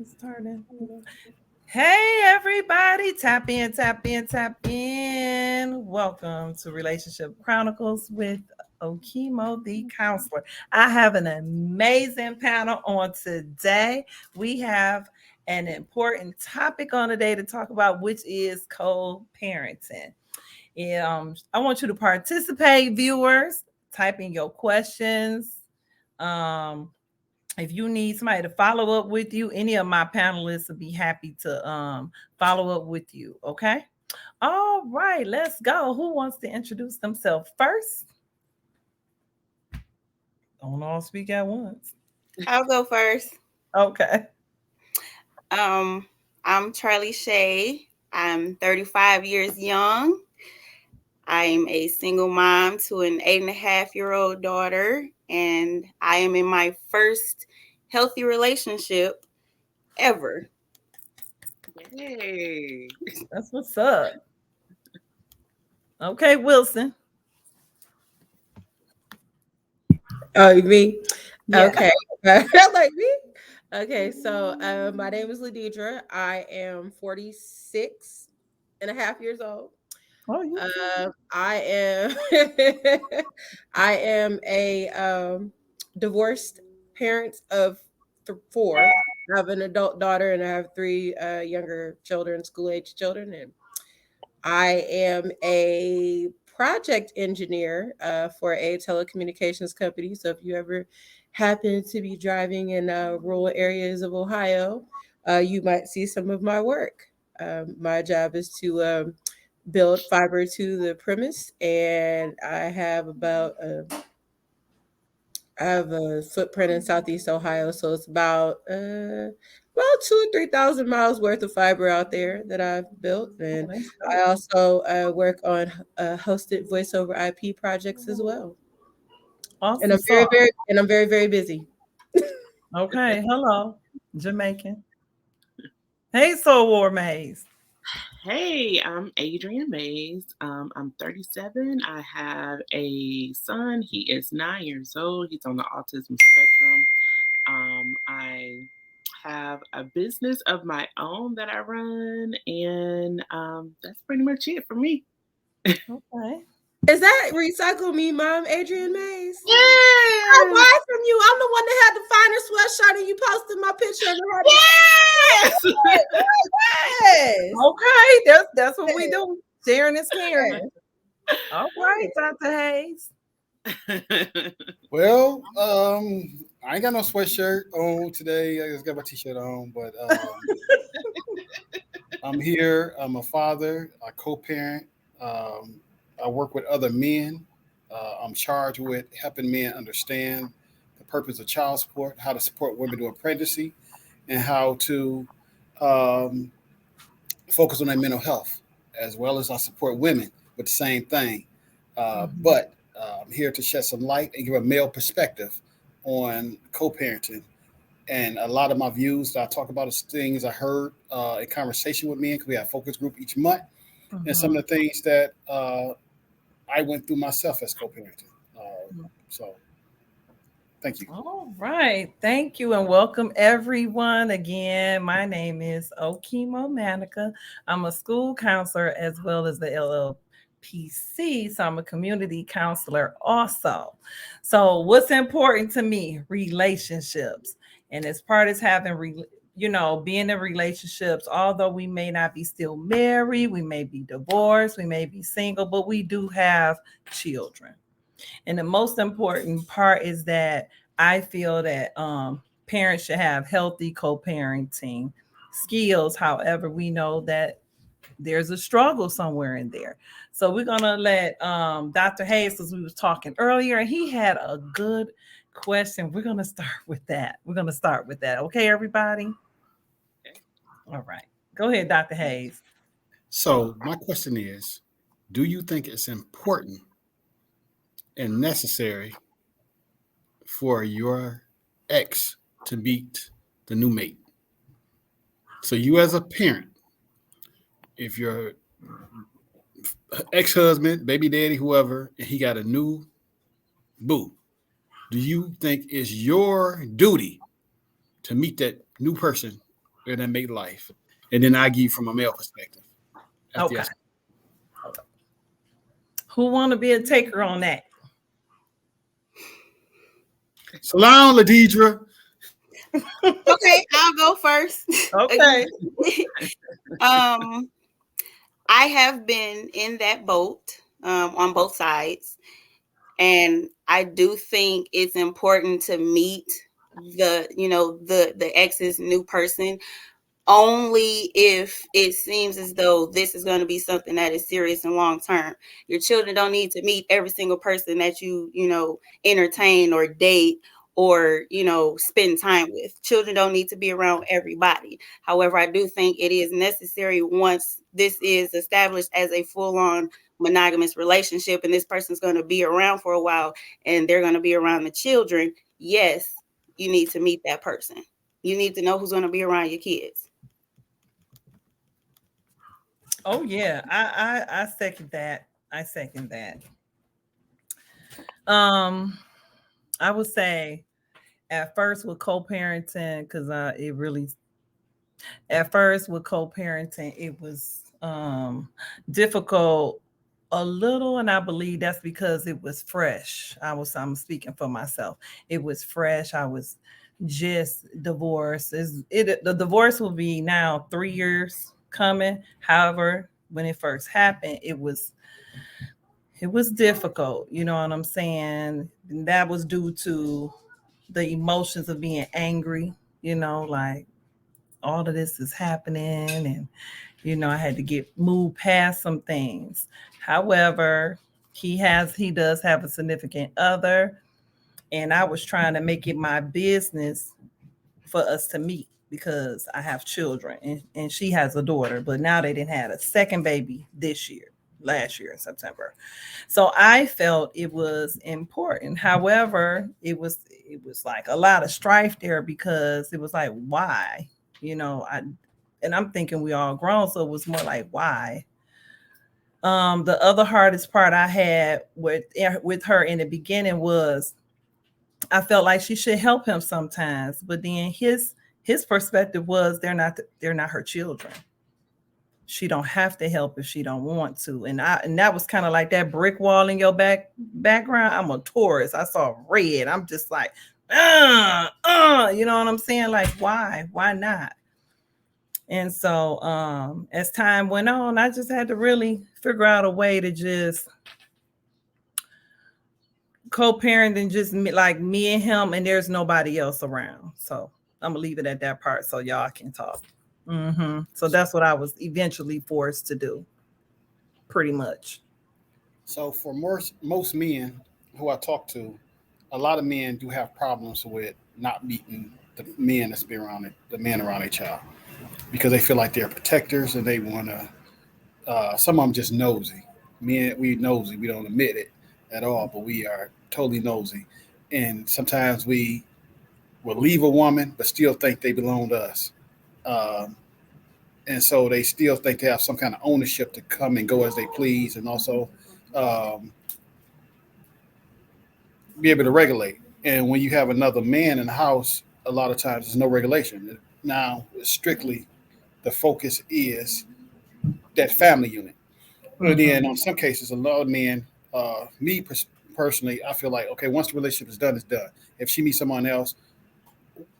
It's starting. Hey, everybody. Tap in, tap in, tap in. Welcome to Relationship Chronicles with Okiymo, the counselor. I have an amazing panel on today. We have an important topic on today to talk about, which is co parenting. I want you to participate, viewers. Type in your questions. Um, if you need somebody to follow up with you, any of my panelists will be happy to follow up with you. Okay. All right, let's go. Who wants to introduce themselves first? Don't all speak at once. I'll go first. Okay. Um, I'm Charlie Shea. I'm 35 years young. I'm a single mom to an 8.5-year-old daughter, and I am in my first healthy relationship ever. Yay. That's what's up. Okay, Wilson. Oh, me? Yeah. Okay. Like me? Okay, so my name is Ladidra. I am 46 and a half years old. Oh, you too. I am I am a divorced parent of four. I have an adult daughter and I have three younger children, school age children, and I am a project engineer for a telecommunications company. So if you ever happen to be driving in rural areas of Ohio, you might see some of my work. My job is to build fiber to the premise, and I have a footprint in Southeast Ohio, so it's about 2 or 3 thousand miles worth of fiber out there that I've built, Oh, and that's I dope. also work on hosted voice over IP projects as well. And Awesome I'm very, sauce. very, and I'm very, very busy. Okay. Hello, Jamaican. Hey, Soul War Maze. Hey, I'm Adrian Mays. I'm 37. I have a son. He is 9 years old. He's on the autism spectrum. I have a business of my own that I run, and that's pretty much it for me. Okay. Is that Recycle Me Mom, Adrian Mays? I Yes! buy from you. I'm the one that had the finer sweatshirt, and you posted my picture and I had the Yes! yes. Okay. That's what we do. Sharing is caring. Yes. All right, Dr. Hayes. Well, I ain't got no sweatshirt on today. I just got my t-shirt on, but I'm here. I'm a father, a co-parent. Um, I work with other men. I'm charged with helping men understand the purpose of child support, how to support women during pregnancy, and how to um, focus on their mental health, as well as I support women with the same thing. Mhm. But I'm here to shed some light and give a male perspective on co-parenting. And a lot of my views that I talk about is things I heard in conversation with men because we have focus group each month, and some Mhm. of the things that I went through myself as co-parenting. So thank you. All right. Thank you and welcome everyone. Again, my name is Okimo Manica. I'm a school counselor as well as the LLPC. So I'm a community counselor also. So what's important to me? Relationships. And as part is having being in relationships, although we may not be still married, we may be divorced, we may be single, but we do have children. And the most important part is that I feel that parents should have healthy co-parenting skills. However, we know that there's a struggle somewhere in there. So we're gonna let Dr. Hayes, as we was talking earlier, he had a good question. We're gonna start with that. We're gonna start with that. Okay, everybody. All right. Go ahead, Dr. Hayes. So my question is, do you think it's important and necessary for your ex to meet the new mate? So you as a parent, if your ex-husband, baby daddy, whoever, and he got a new boo, do you think it's your duty to meet that new person and then make life. And then I give you from a male perspective. After Okay. Who want to be a taker on that? Salam, Ladidra. Okay, I'll go first. Okay. um, I have been in that boat on both sides, and I do think it's important to meet the ex's new person only if it seems as though this is going to be something that is serious and long term. Your children don't need to meet every single person that you entertain or date or spend time with. Children don't need to be around everybody. However, I do think it is necessary once this is established as a full-on monogamous relationship and this person's going to be around for a while and they're going to be around the children. Yes, you need to meet that person. You need to know who's going to be around your kids. Oh yeah, I second that. I second that. Um, I would say at first with co-parenting, because it really at first with co-parenting it was difficult a little, and I believe that's because it was fresh. I'm speaking for myself. It was fresh. I was just divorced. The divorce will be now 3 years coming. However, when it first happened, it was difficult. You know what I'm saying? And that was due to the emotions of being angry. Like all of this is happening, and I had to get moved past some things. However, he does have a significant other, and I was trying to make it my business for us to meet because I have children, and she has a daughter, but now they didn't have a second baby last year in September. So I felt it was important. However, it was like a lot of strife there because it was like, why? I and I'm thinking we all grown, so it was more like, why? The other hardest part I had with her in the beginning was I felt like she should help him sometimes, but then his perspective was they're not her children. She don't have to help if she don't want to. And that was kind of like that brick wall in your background. I'm a Taurus. I saw red. I'm just like, you know what I'm saying? Like, why? Why not? And so as time went on, I just had to really figure out a way to just co-parent and just like me and him, and there's nobody else around. So I'm gonna leave it at that part so y'all can talk. So that's what I was eventually forced to do, pretty much. So for most men who I talk to, a lot of men do have problems with not meeting the men that's been around it, the men around their child, because they feel like they're protectors and they want to. Some of them just nosy. Men, we nosy. We don't admit it at all, but we are totally nosy. And sometimes we will leave a woman, but still think they belong to us. Um, and so they still think they have some kind of ownership to come and go as they please, and also um, be able to regulate. And when you have another man in the house, a lot of times there's no regulation. Now, strictly, the focus is that family unit. But then, Mm-hmm. on some cases, a lot of men, personally, I feel like okay, once the relationship is done, it's done. If she meets someone else,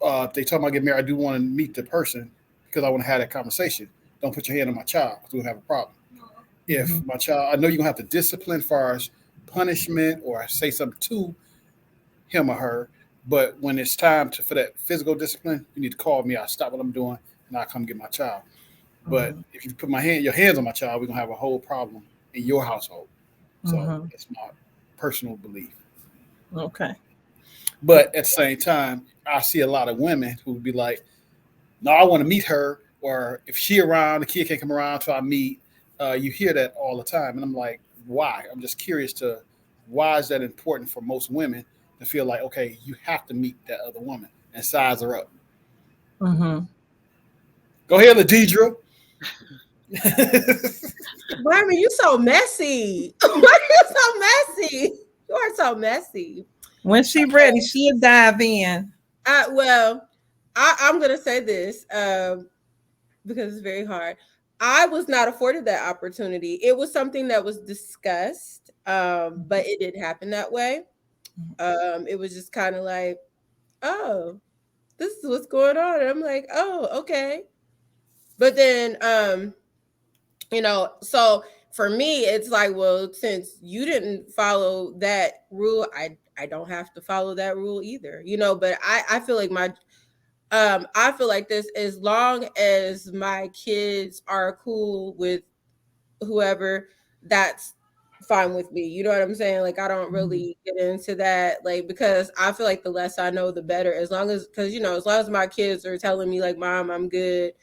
if they tell me I get married, I do want to meet the person because I want to have that conversation. Don't put your hand on my child because we'll have a problem. If Mm-hmm. my child, I know you're gonna have to discipline as far as punishment or say something to him or her. But when it's time for that physical discipline, you need to call me. I'll stop what I'm doing and I'll come get my child. But if you put your hands on my child, we're gonna have a whole problem in your household. So Mm-hmm. it's my personal belief. Okay. But at the same time, I see a lot of women who would be like, "No, I want to meet her," or if she around, the kid can't come around until I meet. You hear that all the time, and I'm like, why? I'm just curious to why is that important for most women to feel like, okay, you have to meet that other woman and size her up. Mm-hmm. Go ahead, Ladidra. Barmy, you so messy. Why are you so messy? You are so messy. When she ready, she'll dive in. Well, I'm gonna say this. because it's very hard. I was not afforded that opportunity. It was something that was discussed, but it didn't happen that way. It was just kind of like, oh, this is what's going on. And I'm like, oh, okay. But then, so for me, it's like, well, since you didn't follow that rule, I don't have to follow that rule either, But I feel like I feel like this, as long as my kids are cool with whoever, that's fine with me. You know what I'm saying? Like, I don't Mhm. really get into that, like, because I feel like the less I know, the better. As long as, because as long as my kids are telling me like, "Mom, I'm good,"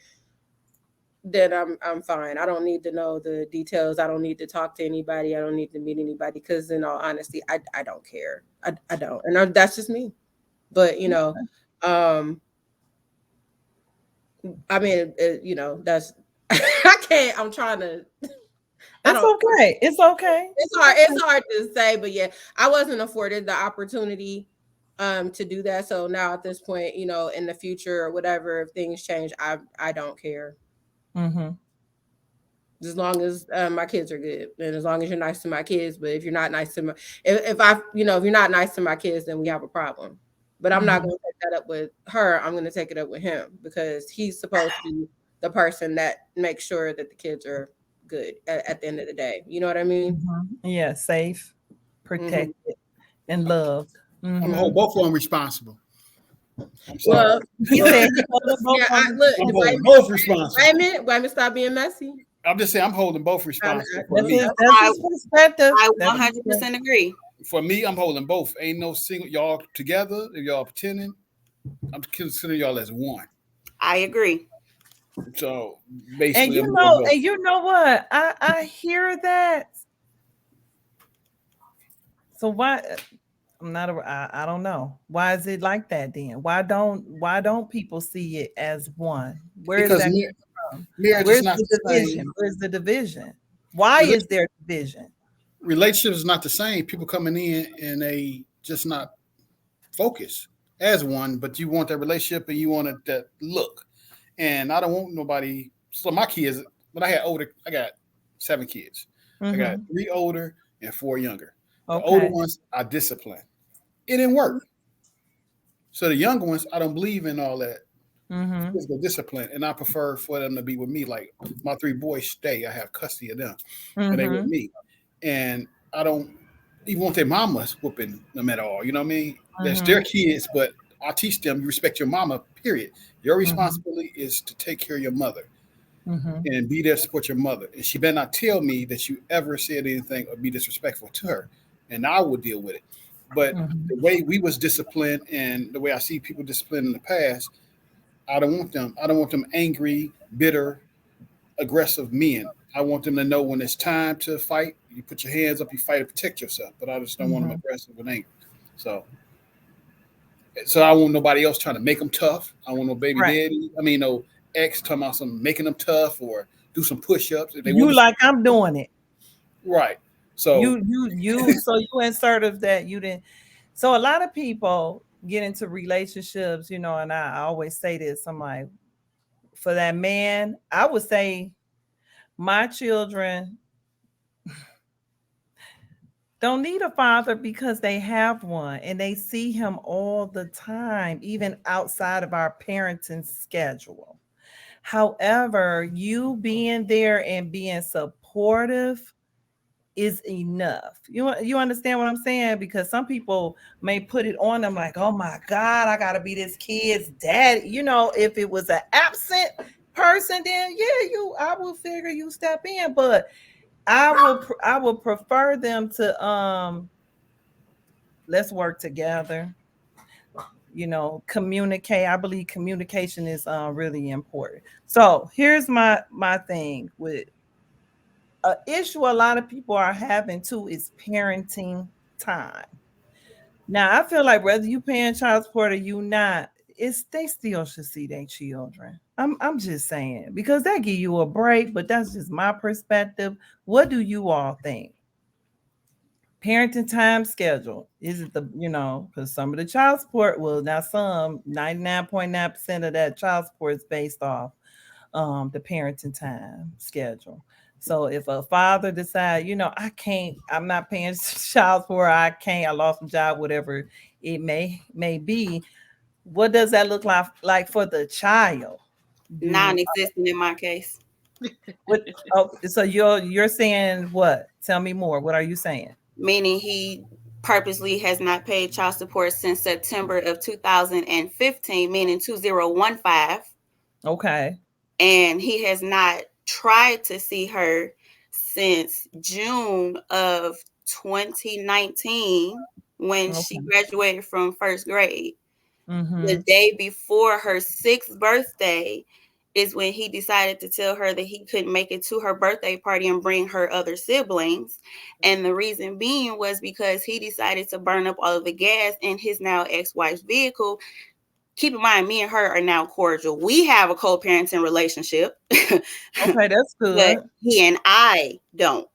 then I'm fine. I don't need to know the details. I don't need to talk to anybody. I don't need to meet anybody, because in all honesty, I don't care. I don't, and that's just me. But um, I mean, that's I can't. I'm trying to. I It's don't. okay. It's okay. It's It's hard. okay. It's hard to say, but yeah, I wasn't afforded the opportunity to do that. So now at this point, in the future or whatever, if things change, I don't care. Mhm. As long as my kids are good, and as long as you're nice to my kids. But if you're not nice to my, if I, if you're not nice to my kids, then we have a problem. But I'm not Mhm. going to take that up with her. I'm going to take it up with him, because he's supposed to be the person that makes sure that the kids are good at the end of the day. You know what I mean? Mhm. Yeah, safe, Hmm. protected, and I'm, loved. I'm gonna hold Mhm. both of them responsible. I'm sorry. Well, He well, said he holding both yeah. of them Look, I'm wait, holding responsible. both wait responsible. a minute. Wait a minute. Stop being messy. I'm just saying I'm holding both responsible for me. That's I his perspective. I That's his perspective. 100% agree. For me, I'm holding both. Ain't no single y'all together. If y'all pretending, I'm considering y'all as one. I agree. So basically, I'm holding both. And you know what? I hear that. So why I'm not a I don't know. Why is it like that then? Why don't people see it as one? Where is Because that from? marriage is Where's not the the division? same. Where's the division? Why Rela- is there division? Relationships is not the same. People coming in and they just not focused as one, but you want that relationship and you want that look. And I don't want nobody. So my kids, when I had older, I got 7 kids. I got Mm-hmm. 3 older and 4 younger. The older Okay. ones I discipline. It didn't work. So the younger ones, I don't believe in all that Mm-hmm. physical discipline, and I prefer for them to be with me. Like my 3 boys stay, I have custody of them, and they with Mm-hmm. me. And I don't even want their mamas whooping them at all. You know what I mean? That's Mm-hmm. their kids, but I teach them you respect your mama. Period. Your Mm-hmm. responsibility is to take care of your mother Mm-hmm. and be there to support your mother. And she better not tell me that you ever said anything or be disrespectful to her, and I will deal with it. But the Mm-hmm. way we was disciplined and the way I see people disciplined in the past, I don't want them. I don't want them angry, bitter, aggressive men. I want them to know when it's time to fight. You put your hands up, you fight to protect yourself. But I just don't want them Mm-hmm. aggressive and angry. So, so I want nobody else trying to make them tough. I want no baby Right. daddy. I mean, no ex talking about some making them tough or do some push ups if they want You to. like I'm doing it. Right. So You so you assertive that you didn't. So a lot of people get into relationships, and I always say this. I'm like, for that man, I would say my children don't need a father because they have one and they see him all the time, even outside of our parenting schedule. However, you being there and being supportive is enough. You understand what I'm saying? Because some people may put it on them like, oh my God, I gotta be this kid's dad. If it was an absent person, then yeah, I will figure you step in. But I will prefer them to let's work together, communicate. I believe communication is really important. So here's my thing with an issue a lot of people are having too is parenting time. Now I feel like whether you paying child support or you not, it's they still should see their children. I'm just saying because that give you a break, but that's just my perspective. What do you all think? Parenting time schedule. Is it because some of the child support, well, not some, 99.9% of that child support is based off the parenting time schedule. So if a father decide, I can't, I'm not paying child support, I lost my job, whatever it may be, what does that look like for the child? Do Non-existent in my case. what? Oh, so you're saying what? Tell me more. What are you saying? Meaning he purposely has not paid child support since September of 2015, meaning 2015, Okay. and he has not tried to see her since June of 2019 when she Okay. graduated from first grade. The Mm-hmm. day before her 6th birthday is when he decided to tell her that he couldn't make it to her birthday party and bring her other siblings. And the reason being was because he decided to burn up all of the gas in his now ex-wife's vehicle. Keep in mind, me and her are now cordial. We have a co-parenting relationship, Okay, that's but good. he and I don't.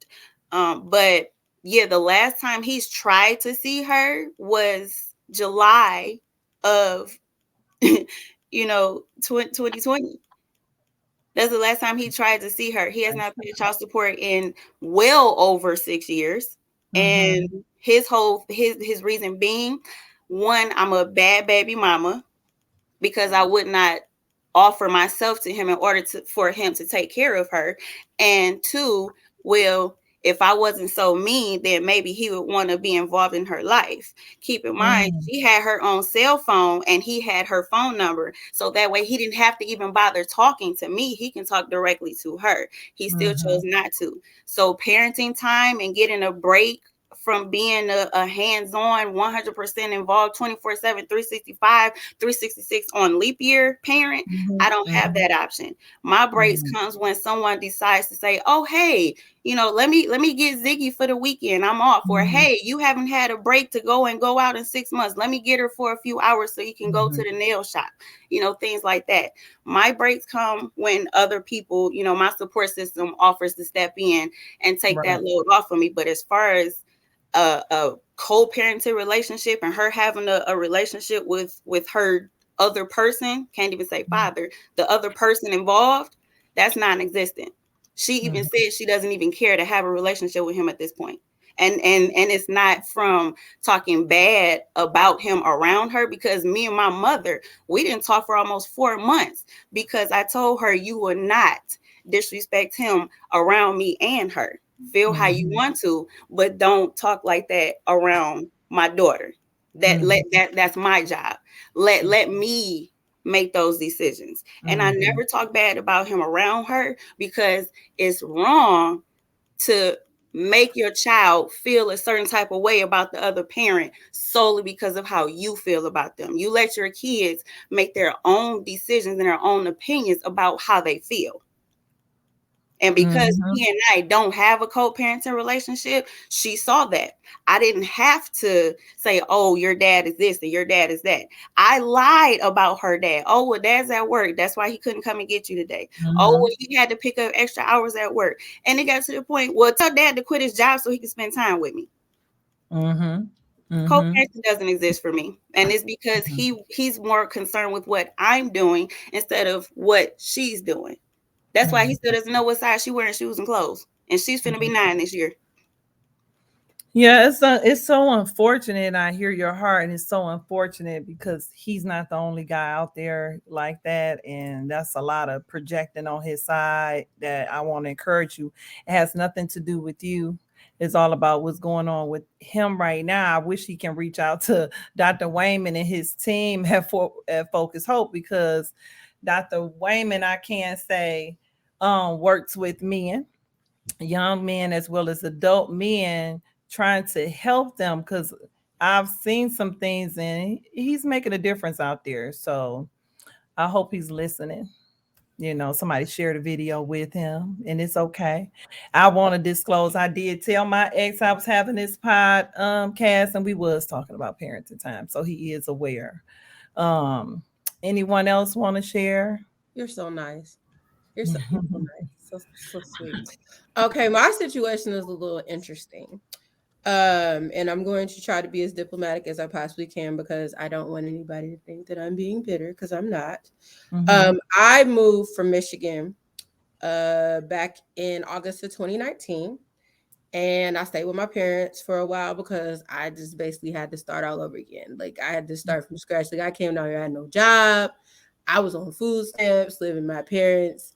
But yeah, the last time he's tried to see her was July of 2020. That's the last time he tried to see her. He has not paid child support in well over 6 years. And Mm-hmm. his reason being, one, I'm a bad baby mama because I would not offer myself to him in order for him to take care of her. And two, well, if I wasn't so mean, then maybe he would want to be involved in her life. Keep in mind, Mm-hmm. she had her own cell phone and he had her phone number. So that way he didn't have to even bother talking to me. He can talk directly to her. He still chose not to. So parenting time and getting a break from being a hands-on 100% involved 24/7 365 366 on leap year parent, I don't have Mm-hmm. that option. My breaks Mm-hmm. comes when someone decides to say, oh hey, let me get Ziggy for the weekend, I'm off. Or Mm-hmm. hey, you haven't had a break to go out in 6 months, let me get her for a few hours so you can go to the nail shop, things like that. My breaks come when other people, my support system offers to step in and take Right. that load off of me. But as far as a co-parenting relationship and her having a relationship with her other person, can't even say father, the other person involved, that's non-existent. She even Mm-hmm. said she doesn't even care to have a relationship with him at this point. And it's not from talking bad about him around her, because me and my mother, we didn't talk for almost 4 months because I told her, you will not disrespect him around me and her. Feel how you Mm-hmm. want to, but don't talk like that around my daughter. Mm-hmm. That's my job. Let me make those decisions. And I Mm-hmm. never talk bad about him around her, because it's wrong to make your child feel a certain type of way about the other parent solely because of how you feel about them. You let your kids make their own decisions and their own opinions about how they feel. And because Mm-hmm. he and I don't have a co-parenting relationship, she saw that. I didn't have to say, oh, your dad is this and your dad is that. I lied about her dad. Oh, well, dad's at work. That's why he couldn't come and get you today. Oh, Mm-hmm. well, he had to pick up extra hours at work. And it got to the point, well, tell dad to quit his job so he can spend time with me. Mm-hmm. Mm-hmm. Co-parenting doesn't exist for me. And it's because he's more concerned with what I'm doing instead of what she's doing. That's why he still doesn't know what size she wearing shoes and clothes. And she's finna be 9 this year. Yeah, it's so unfortunate. I hear your heart, and it's so unfortunate because he's not the only guy out there like that, and that's a lot of projecting on his side. That I want to encourage you. It has nothing to do with you. It's all about what's going on with him right now. I wish he can reach out to Dr. Wayman and his team at Focus Hope, because Dr. Wayman, I can say, works with men, young men as well as adult men, trying to help them, because I've seen some things and he's making a difference out there. So I hope he's listening. Somebody shared a video with him, and it's okay. I want to disclose, I did tell my ex I was having this cast, and we was talking about parenting time, so he is aware. Um, anyone else want to share? You're so nice. You're so nice. So sweet. Okay, my situation is a little interesting. And I'm going to try to be as diplomatic as I possibly can because I don't want anybody to think that I'm being bitter because I'm not. Mm-hmm. I moved from Michigan back in August of 2019. And I stayed with my parents for a while because I just basically had to start all over again. Like I had to start from scratch. Like I came down here, I had no job. I was on food stamps, living with my parents.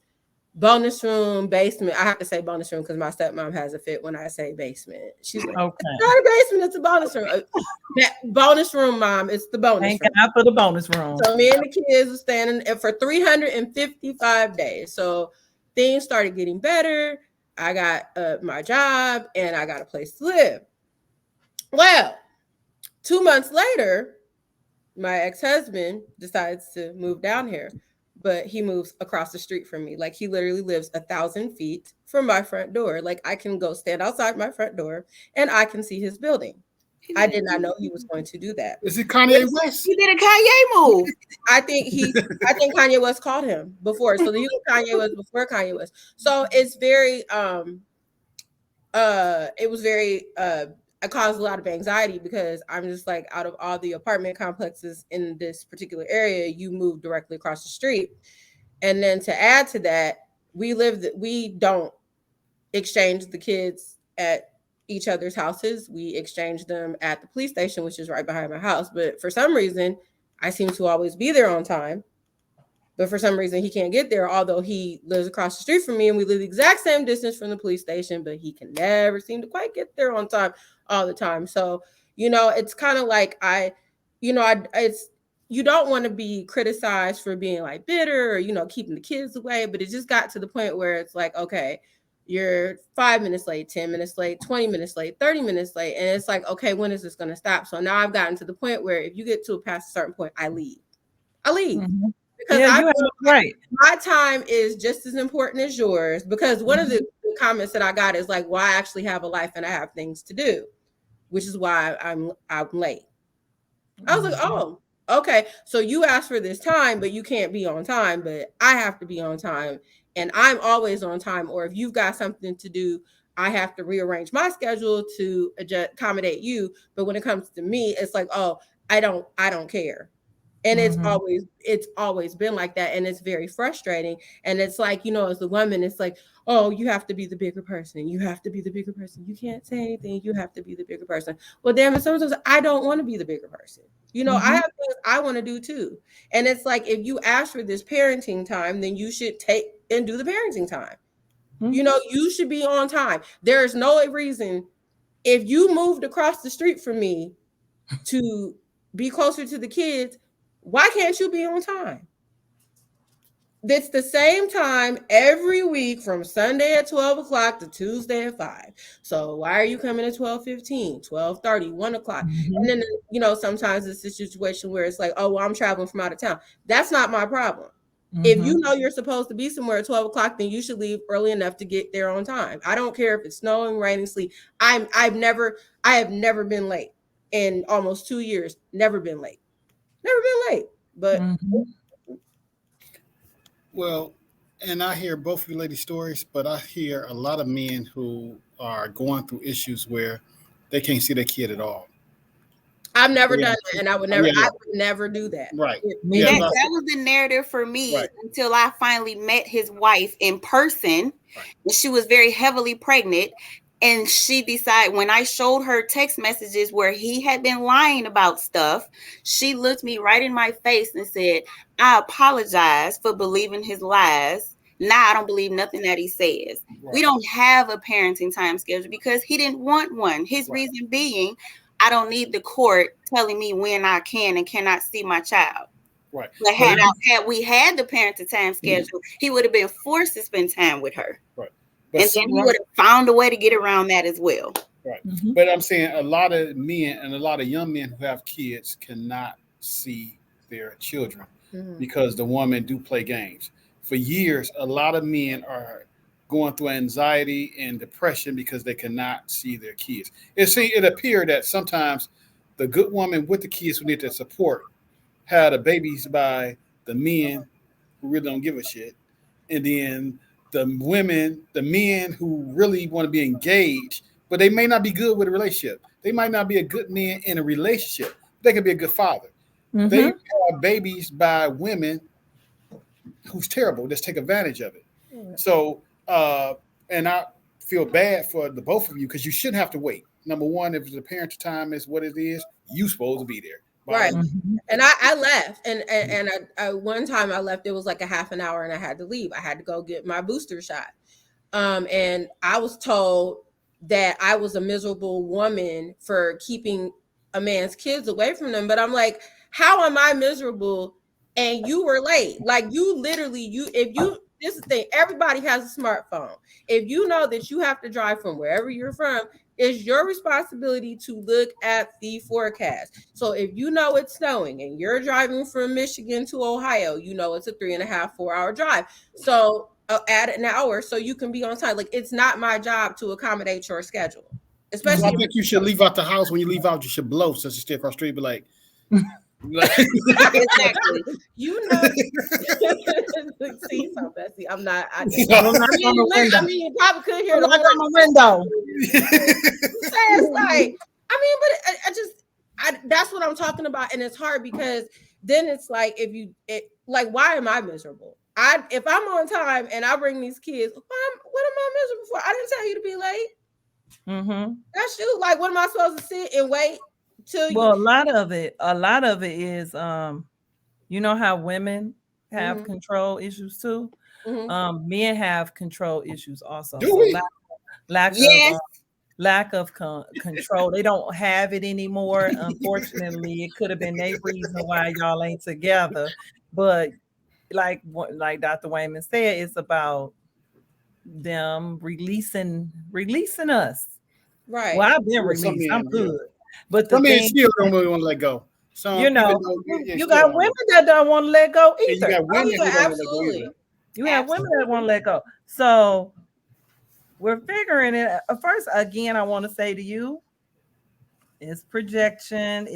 Bonus room, basement. I have to say bonus room because my stepmom has a fit when I say basement. She's like, "It's Okay. not a basement, it's a bonus room." That bonus room, mom, it's the bonus Thank room. God for the bonus room. So me and the kids were standing for 355 days. So things started getting better. I got my job and I got a place to live. Well, 2 months later, my ex-husband decides to move down here, but he moves across the street from me. Like he literally lives 1,000 feet from my front door. Like I can go stand outside my front door and I can see his building. He I did did not know he was going to do that. Is it Kanye It's, West? he did a Kanye move. I think Kanye West called him before. So he was Kanye West before Kanye West. So it's very it was very it caused a lot of anxiety because I'm just like out of all the apartment complexes in this particular area, you move directly across the street. And then to add to that, we don't exchange the kids at each other's houses. We exchange them at the police station, which is right behind my house. But for some reason, I seem to always be there on time. But for some reason, he can't get there, although he lives across the street from me and we live the exact same distance from the police station, but he can never seem to quite get there on time all the time. So, it's kind of like it's, you don't want to be criticized for being like bitter or, keeping the kids away, but it just got to the point where it's like, okay, you're 5 minutes late, 10 minutes late, 20 minutes late, 30 minutes late. And it's like, okay, when is this going to stop? So now I've gotten to the point where if you get to past a certain point, I leave. I leave Mm-hmm. because Yeah, I you have feel it right. my time is just as important as yours. Because one of the comments that I got is like, well, I actually have a life and I have things to do, which is why I'm late. I was like, Mm-hmm. oh, okay. So you asked for this time, but you can't be on time, but I have to be on time. And I'm always on time. Or if you've got something to do, I have to rearrange my schedule to accommodate you. But when it comes to me, it's like, oh, I don't care. And Mm-hmm. it's always been like that. And it's very frustrating. And it's like, as the woman, it's like, oh, you have to be the bigger person. You have to be the bigger person. You can't say anything. You have to be the bigger person. Well, damn it, sometimes I don't want to be the bigger person. I Mm-hmm. have things I want to do too. And it's like if you ask for this parenting time, then you should take and do the parenting time. Mm-hmm. You should be on time. There is no reason if you moved across the street from me to be closer to the kids, why can't you be on time? It's the same time every week from Sunday at 12 o'clock to Tuesday at 5. So why are you coming at 12:15, 12:30, 1 o'clock? And then, sometimes it's a situation where it's like, oh, well, I'm traveling from out of town. That's not my problem. If you Mm-hmm. know you're supposed to be somewhere at 12 o'clock, then you should leave early enough to get there on time. I don't care if it's snowing, raining, sleet. I have never been late in almost 2 years. Never been late. Never been late. But Mm-hmm. Well, and I hear both of you ladies' stories, but I hear a lot of men who are going through issues where they can't see their kid at all. I've never Yeah, done that, and yeah, I would never do that. right. Me Yeah, That either. that's that was the narrative for me right, until I finally met his wife in person. right. And she was very heavily pregnant. And she decided when I showed her text messages where he had been lying about stuff, she looked me right in my face and said, I apologize for believing his lies. Now I don't believe nothing that he says. Right. We don't have a parenting time schedule because he didn't want one. His Right. reason being, I don't need the court telling me when I can and cannot see my child. Right. But But had we had the parenting time schedule, he would have been forced to spend time with her. right. And But then some he would have found a way to get around that as well. right. Mm-hmm. But I'm saying a lot of men and a lot of young men who have kids cannot see their children Mhm. because the women do play games. For years, a lot of men are going through anxiety and depression because they cannot see their kids. It appeared that sometimes the good woman with the kids who need their support had the babies by the men who really don't give a shit, and then the men who really want to be engaged but they may not be good with a relationship. They might not be a good man in a relationship. They could be a good father. They Mm-hmm. have babies by women who's terrible. Just take advantage of it. So, and I feel bad for the both of you because you shouldn't have to wait. Number one, if the parent time is what it is, you supposed to be there. Right. By Mm-hmm. And I left, and I one time I left. It was like a half an hour, and I had to leave. I had to go get my booster shot. And I was told that I was a miserable woman for keeping a man's kids away from them. But I'm like, how am I miserable? And you were late. Like you literally, if you this is the thing, everybody has a smartphone. If you know that you have to drive from wherever you're from, it's your responsibility to look at the forecast. So if you know it's snowing and you're driving from Michigan to Ohio, you know it's a 3.5, 4 hour drive. So add an hour so you can be on time. Like it's not my job to accommodate your schedule, so I especially if think you should leave out the house. When you leave out, you should blow so you stay across the street. Be like, like Exactly. you know. See, so Bessie, I'm not. Go knock I on the I window. mean, you probably could Go hear the knock horn. on the window. It's like, I mean, but I just, that's what I'm talking about, and it's hard because then it's like like, why am I miserable? If I'm on time and I bring these kids, what am I miserable for? I didn't tell you to be late. Mm-hmm. That's you. Like, what am I supposed to sit and wait till you? Well, a lot of it is, you know how women have Mm-hmm, control issues too. mm-hmm. Men have control issues also. do So we? lack of Yes. lack of control. They don't have it anymore. Unfortunately, it could have been a reason why y'all ain't together. But like Dr. Wayman said, it's about them releasing us. Right. Well, I've been Yeah, some released. I'm men, yeah. good. But the Some men thing, still don't really want to let go. you Some, even know, though, you, yeah, you still got don't women want that don't want to let go to. And you either. got Oh women who yeah, don't want to let go either. absolutely. You have women that Absolutely. want to let go. So we're figuring it. First, again, I want to say to you, it's projection.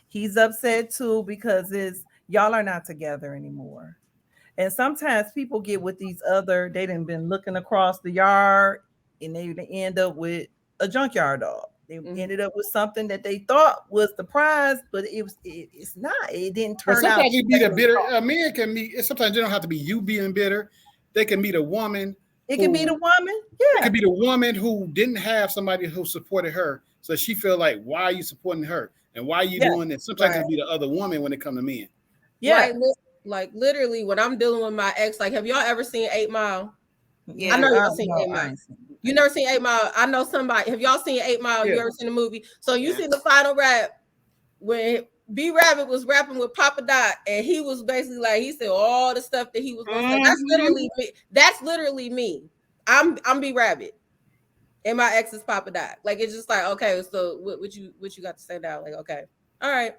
He's upset too because it's y'all are not together anymore. And sometimes people get with these other, they done been looking across the yard and they end up with a junkyard dog. They Mm-hmm. ended up with something that they thought was the prize, but it's not. It didn't But turn out sometimes the you way meet a they bitter thought. a man can meet. Sometimes it don't have to be you being bitter. They can meet a woman It could be the who woman. it could Yeah. be the woman who didn't have somebody who supported her, so she feel like, why are you supporting her and why are you Yeah. doing this? Sometimes Right. it'll be the other woman when it come to men. Yeah. Right. Like literally, when I'm dealing with my ex, like, have y'all ever seen 8 Mile? I Yeah. know y'all seen No, 8 Mile. I ain't seen it. You never seen 8 Mile? I know somebody. Have y'all seen 8 Mile? Yeah, You ever seen the movie? So you Yeah. seen the final rap when B Rabbit was rapping with Papa Dot, and he was basically like, he said all the stuff that he was gonna say. That's Mm-hmm. literally me. That's literally me. I'm B Rabbit, and my ex is Papa Dot. Like, it's just like, okay, so what you got to say now? Like, okay, all right,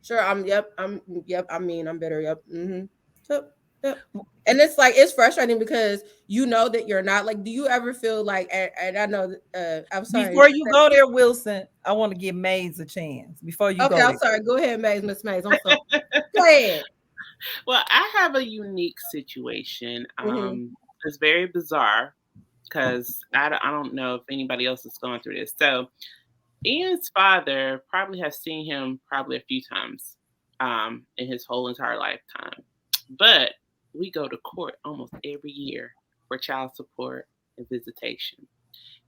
sure. Yep. I mean, I'm better. Yep. Yep. Yep. And it's like, it's frustrating because you know that you're not, like, do you ever feel like, and I know I'm sorry. Before you go there, Wilson, I want to give Mays a chance. Before you Okay, go I'm there. sorry. Go ahead, Miss Mays. I'm sorry. Go ahead. Well, I have a unique situation. Mm-hmm. It's very bizarre because I don't know if anybody else is going through this. So Ian's father probably has seen him probably a few times in his whole entire lifetime. But we go to court almost every year for child support and visitation.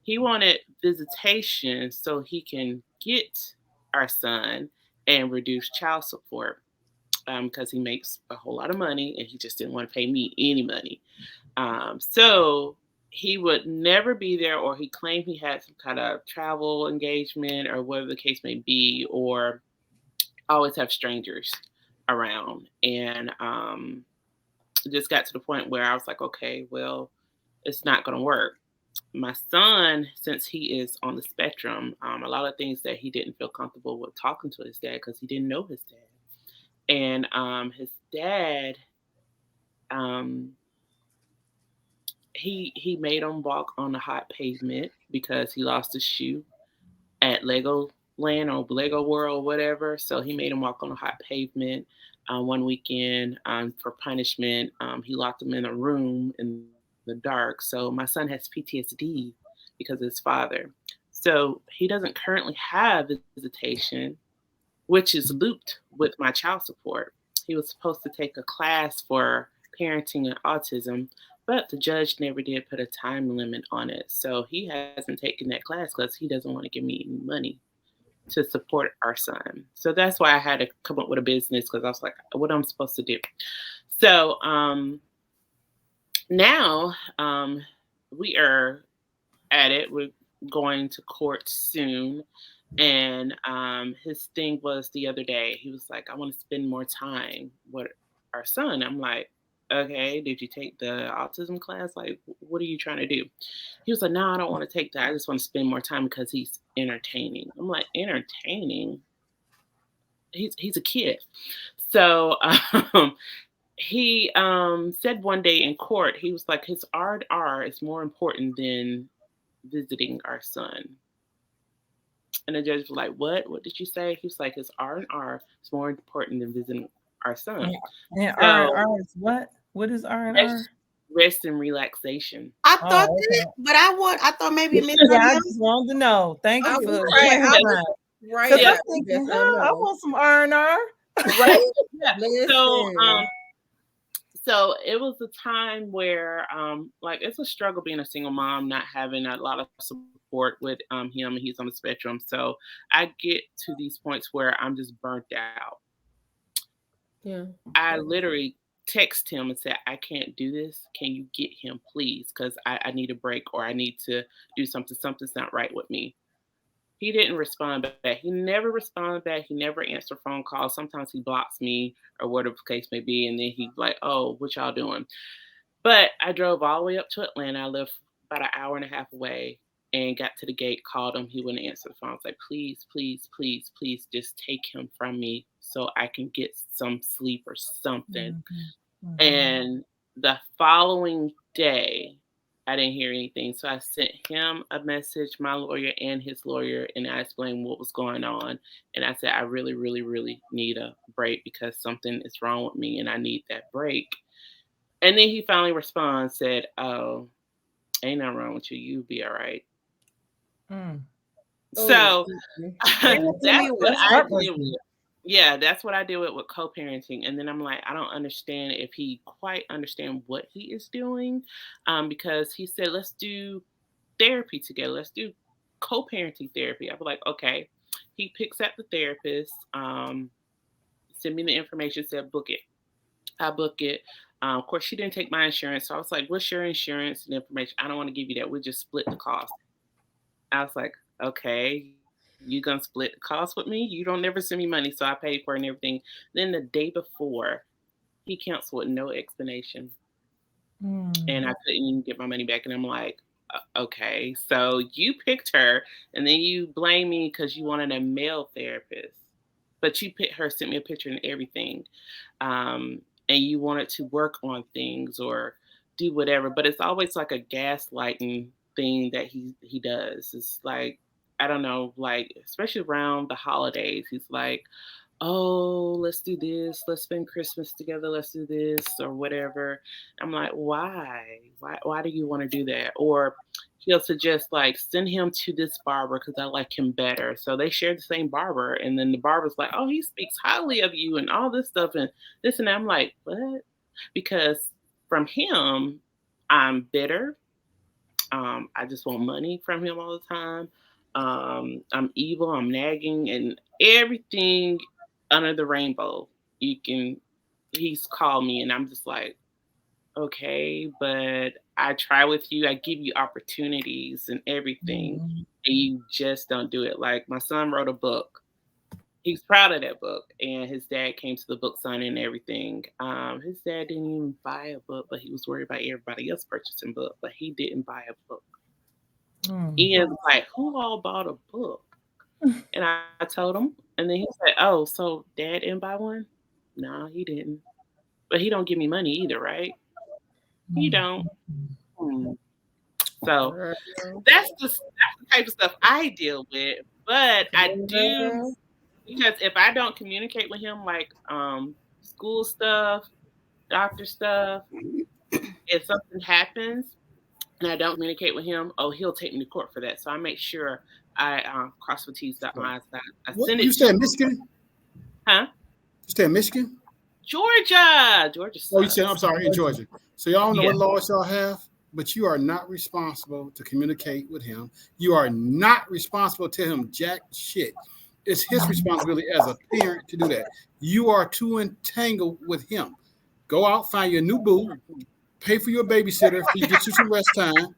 He wanted visitation so he can get our son and reduce child support because he makes a whole lot of money and he just didn't want to pay me any money. So he would never be there, or he claimed he had some kind of travel engagement, or whatever the case may be, or always have strangers around. And it just got to the point where I was like, okay, well, it's not going to work. My son, since he is on the spectrum, a lot of things that he didn't feel comfortable with talking to his dad because he didn't know his dad. And his dad, um, he made him walk on the hot pavement because he lost his shoe at Lego Land or Lego World, whatever. So he made him walk on the hot pavement. One weekend for punishment, he locked him in a room in the dark. So my son has PTSD because of his father. So he doesn't currently have visitation, which is looped with my child support. He was supposed to take a class for parenting and autism, but the judge never did put a time limit on it. So he hasn't taken that class because he doesn't want to give me any money to support our son. So that's why I had to come up with a business because I was like, what am I supposed to do? So now we are at it. We're going to court soon. And his thing was the other day, he was like, I want to spend more time with our son. I'm like, okay, did you take the autism class? Like, what are you trying to do? He was like, no, I don't want to take that. I just want to spend more time because he's entertaining. I'm like, entertaining? He's a kid. So he said one day in court, he was like, his R&R is more important than visiting our son. And the judge was like, "What? What did you say?" He was like, "His R&R is more important than visiting our son." And R So and R is what? What is R and R? rest, rest and relaxation. I thought Oh, that, okay. but I thought maybe it meant Yeah, something I else. just wanted to know. Thank I you was for right. I was clarifying. right Because Yeah, I'm at thinking, yes or huh? I no. want some R&R. Right? yeah. So Listen. so it was a time where like it's a struggle being a single mom, not having a lot of support with him. He's on the spectrum, so I get to these points where I'm just burnt out. Yeah. I literally text him and said, I can't do this. Can you get him, please? Because I need a break or I need to do something. Something's not right with me. He didn't respond back. He never responded back. He never answered phone calls. Sometimes he blocks me or whatever the case may be. And then he's like, oh, what y'all doing? But I drove all the way up to Atlanta. I lived about an hour and a half away and got to the gate, called him. He wouldn't answer the phone. I was like, please, please, please, please just take him from me so I can get some sleep or something. Mhm, mhm. And the following day, I didn't hear anything. So I sent him a message, my lawyer and his lawyer, and I explained what was going on. And I said, I really, really, really need a break because something is wrong with me and I need that break. And then he finally responds, said, oh, ain't nothing wrong with you. You'll be all right. Mm. Oh. So Yes. that's what That's I deal heartbreaking. with. Yeah, that's what I deal with co-parenting. And then I'm like, I don't understand if he quite understand what he is doing, because he said, let's do therapy together. Let's do co-parenting therapy. I'll be like, okay. He picks up the therapist, send me the information, said book it. I book it. Of course, she didn't take my insurance, so I was like, "What's your insurance and information?" I don't want to give you that. We'll just split the cost. I was like, okay, you gonna split the cost with me? You don't never send me money, so I paid for it and everything. Then the day before, he canceled with no explanation, and I Mm. couldn't even get my money back. And I'm like, okay, so you picked her, and then you blame me because you wanted a male therapist, but you picked her, sent me a picture and everything, and you wanted to work on things or do whatever. But it's always like a gaslighting thing that he does. It's like I don't know, like especially around the holidays, he's like, "Oh, let's do this. Let's spend Christmas together. Let's do this or whatever." I'm like, "Why? Why do you want to do that?" Or he'll suggest like send him to this barber because I like him better. So they share the same barber, and then the barber's like, "Oh, he speaks highly of you and all this stuff and this and that." I'm like, "What?" Because from him, I'm bitter. I just want money from him all the time. I'm evil. I'm nagging, and everything under the rainbow. You can. He's called me, and I'm just like, okay, but I try with you. I give you opportunities and everything, Mhm. and you just don't do it. Like my son wrote a book. He's proud of that book, and his dad came to the book signing and everything. His dad didn't even buy a book, but he was worried about everybody else purchasing book, but he didn't buy a book. Mm. Ian was like, "Who all bought a book?" And I told him, and then he said, "Oh, so Dad didn't buy one? No, he didn't. But he don't give me money either, right? He Mm. don't." Hmm. So Girl. that's the type of stuff I deal with. But I do Girl. because if I don't communicate with him, like school stuff, doctor stuff, if something happens and I don't communicate with him, oh, he'll take me to court for that. So I make sure I cross my T's, dot my I's. I What sent you it stay to in him. Michigan? Huh? You stay in Michigan? Georgia. Georgia Oh, you sucks. said I'm sorry, in Georgia. So y'all don't know Yeah. what laws y'all have, but you are not responsible to communicate with him. You are not responsible to him jack shit. It's his responsibility as a parent to do that. You are too entangled with him. Go out, find your new boo, pay for your babysitter if you get you some rest time,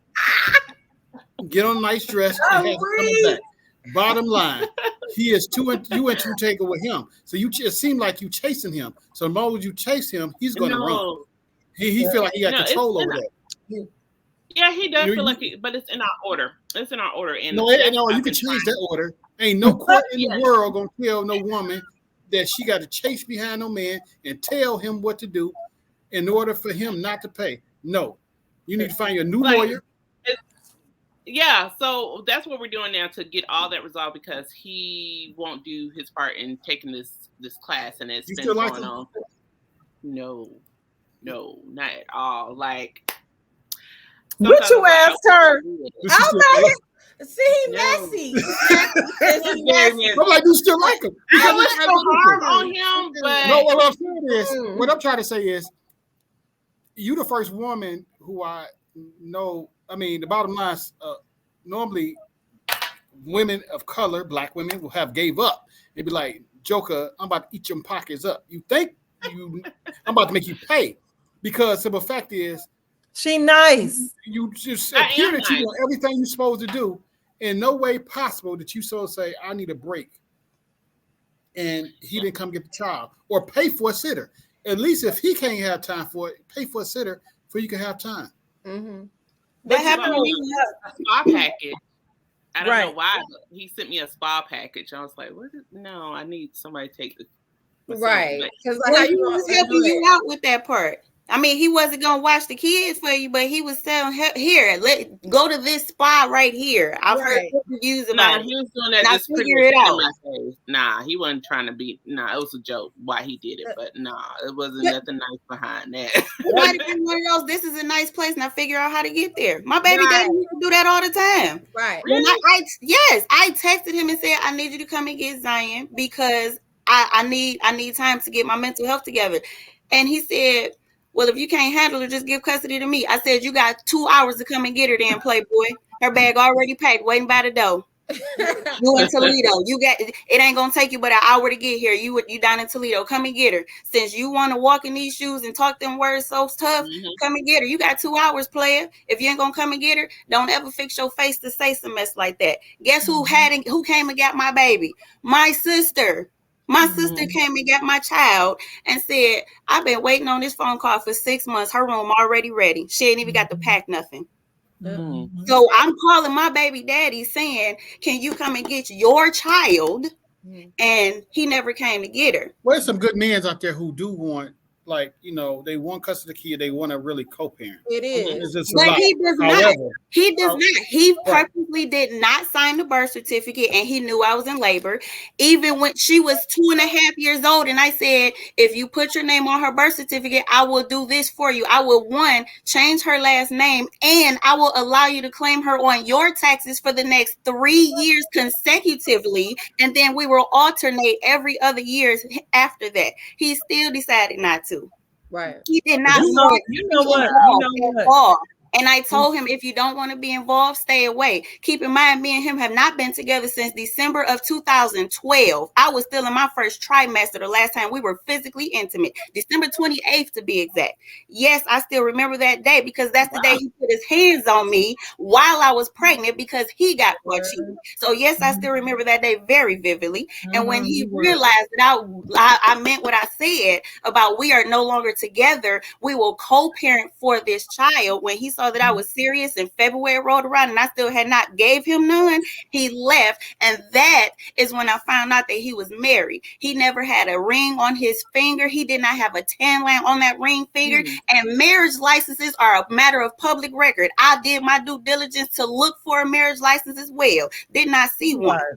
get on a nice dress, and have him coming back. Bottom line, he is you and too tangled with him. So it seemed like you chasing him. So the moment you chase him, he's going to run. No, He feel like he got no, it's control over in that. yeah, he does feel You- like it, but it's in our order. It's in our order, and No, that's no, what you I've can been change trying. that order. Ain't no court in the Yes. world gonna tell no woman that she got to chase behind no man and tell him what to do in order for him not to pay. No, you need to find your new Like, lawyer. yeah, so that's what we're doing now to get all that resolved because he won't do his part in taking this class, and it's You been still like going him? on. No, not at all. Like What sometimes you I'm like, I asked her? wouldn't do it. Do she still I'm like him? See, he No. messy. He Very messy. messy. I'm like, do you still like him? I Because wish it's no harm everything. on him, but No, what I'm saying is, what I'm trying to say is, you the first woman who I know. I mean, the bottom line is, normally women of color, black women, will have gave up. They'd be like, Joker, I'm about to eat your pockets up. You think I'm about to make you pay. Because the fact is, She nice. you just I appear am that you nice. do everything you're supposed to do. In no way possible that you so say, I need a break. And he didn't come get the child. Or pay for a sitter. At least if he can't have time for it, pay for a sitter so you can have time. Mm-hmm. That But you happened to know, me. a spa package. I don't know Right. why, but he sent me a spa package. I was like, what? No, I need somebody to take this. Right. Because Well, how he you was gonna helping do you it? out with that part. I mean, he wasn't gonna watch the kids for you, but he was telling here, go to this spa right here. I've heard Right. good reviews Nah, about it. he was doing that Now just pretty figure much it in out. my face. Nah, he wasn't trying to be. Nah, it was a joke why he did it, but nah, it wasn't But- nothing nice behind that. It might have been one of those. This is a nice place. Now figure out how to get there. My baby Right. daddy used to do that all the time. Right. When Really? I texted him and said, I need you to come and get Zion because I need time to get my mental health together. And he said, well, if you can't handle her, just give custody to me. I said, you got 2 hours to come and get her then, Playboy. Her bag already packed, waiting by the door. You in Toledo. You got it ain't gonna take you but an hour to get here. You down in Toledo. Come and get her. Since you want to walk in these shoes and talk them words so tough, come and get her. You got 2 hours, player. If you ain't gonna come and get her, don't ever fix your face to say some mess like that. Guess who came and got my baby? My sister. My sister came and got my child and said, I've been waiting on this phone call for 6 months. Her room already ready. She ain't even got to pack nothing. Mhm. So I'm calling my baby daddy saying, can you come and get your child? And he never came to get her. Well, there's some good men out there who do want, like, they want custody of the kid. They want to really co-parent. It is. It's just a But lot. he does not. However, He does Oh, not. He right. purposely did not sign the birth certificate, and he knew I was in labor. Even when she was 2.5 years old, and I said, if you put your name on her birth certificate, I will do this for you. I will, one, change her last name, and I will allow you to claim her on your taxes for the next 3 years consecutively, and then we will alternate every other year after that. He still decided not to. Right. He did not You know want to what? be You know involved at what? all. And I told him, if you don't want to be involved, stay away. Keep in mind, me and him have not been together since December of 2012. I was still in my first trimester the last time we were physically intimate. December 28th to be exact. Yes, I still remember that day because that's the day he put his hands on me while I was pregnant because he got caught cheating. So yes, I still remember that day very vividly. And when he You were. realized that I meant what I said about we are no longer together, we will co-parent for this child. When he saw that I was serious and February rolled around and I still had not gave him none, he left. And that is when I found out that he was married. He never had a ring on his finger. He did not have a tan line on that ring finger. And marriage licenses are a matter of public record. I did my due diligence to look for a marriage license as well. Did not see one. Right.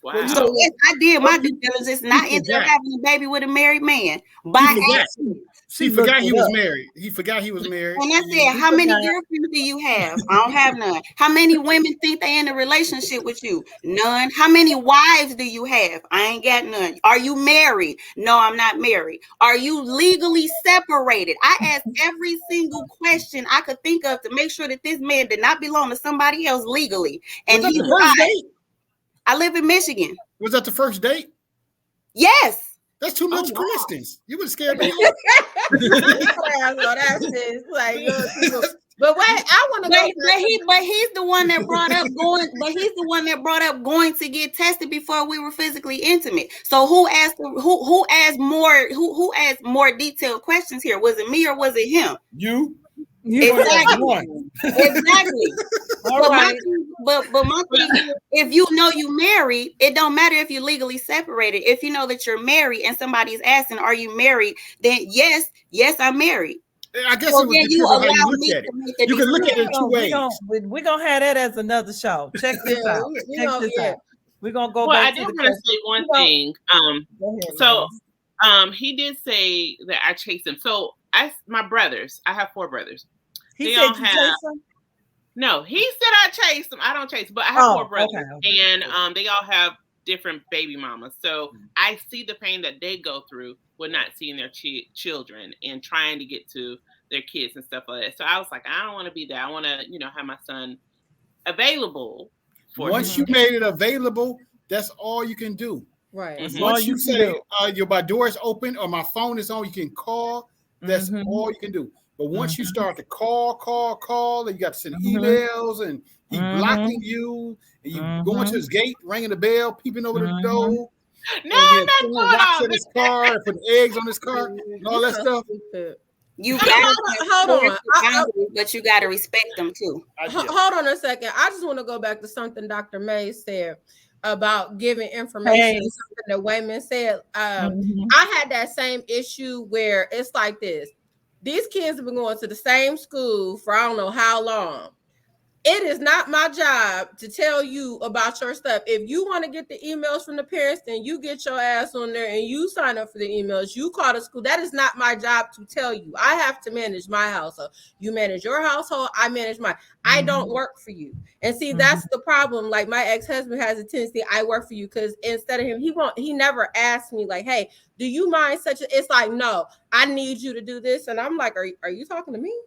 Well, So Wow. yes, I did well, my due diligence, and he I ended up forgot. having a baby with a married man He by forgot. accident. She He looked forgot he it was up. married. He forgot he was married. And I said, She how many forgot. girlfriends do you have? I don't have none. How many women think they in a relationship with you? None. How many wives do you have? I ain't got none. Are you married? No, I'm not married. Are you legally separated? I asked every single question I could think of to make sure that this man did not belong to somebody else legally. Was And that he the first lied. date? I live in Michigan. Was that the first date? Yes. That's too Oh much wow. coincidence. You would have scared me. So that's it. It's like, but wait, I want to But, go but back. he but he's the one that brought up going to get tested before we were physically intimate. So who asked who asked more detailed questions here? Was it me or was it him? You? You only asked Exactly. one. Exactly. all But right. my thing is, if you know you married, it don't matter if you're legally separated. If you know that you're married and somebody's asking, "Are you married?" Then yes, I'm married. I guess So it would then you depend on how you allow look me at to it. make the You can look decision. at it in two We ways. gonna we gonna have that as another show. Check this Yeah, out. Check this yeah. out. We're gonna go Well, I back did to the want to question. say one We gonna- thing. Go ahead, So Maze. he did say that I chased him. So my brothers, I have 4 brothers. He They said all you have chase him. no. He said I chased them. I don't chase, but I have four Oh, brothers, okay. and they all have different baby mamas. So I see the pain that they go through with not seeing their children and trying to get to their kids and stuff like that. So I was like, I don't want to be that. I want to, have my son available for his Once Mm-hmm. you kids. made it available, that's all you can do. Right. That's Mm-hmm. all Once you you can say do. my door is open or my phone is on, you can call. That's Mm-hmm. all you can do. But once you Mm-hmm. start to call, and you got to send Mm-hmm. emails, and he Mm-hmm. blocking you, and you going to Mm-hmm. his gate, ringing the bell, peeping over the Mm-hmm. door, No, and then I'm not throwing doing rocks all at his car, and putting eggs on his car, and You all that so stuff. stupid. You Hold gotta on, have hold clear on. boundaries, but you gotta respect them too. Yeah. Hold on a second. I just want to go back to something Dr. May said about giving information. Hey. Something that Wayman said. Mm-hmm. I had that same issue where it's like this. These kids have been going to the same school for I don't know how long. It is not my job to tell you about your stuff. If you want to get the emails from the parents, then you get your ass on there and you sign up for the emails. You call the school. That is not my job to tell you. I have to manage my household. You manage your household. I manage mine. I don't work for you. And see, Mm-hmm. that's the problem. Like my ex-husband has a tendency, I work for you, because instead of him, he never asked me like, hey, do you mind such a, it's like, no, I need you to do this. And I'm like, are you talking to me?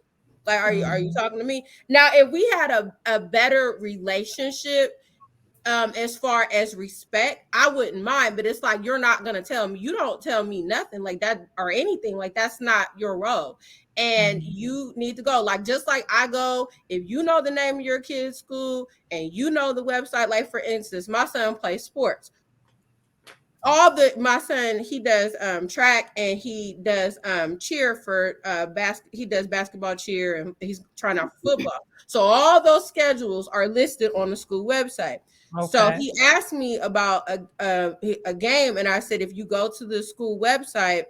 Like, are you talking to me? Now, if we had a better relationship, as far as respect, I wouldn't mind. But it's like, you're not gonna tell me, you don't tell me nothing like that or anything. Like, that's not your role. And you need to go. Like, just like I go, if you know the name of your kid's school and you know the website, like for instance, my son plays sports. My son, he does track and he does cheer for he does basketball cheer, and he's trying out for football. So all those schedules are listed on the school website. So Okay. he asked me about a game, and I said, if you go to the school website,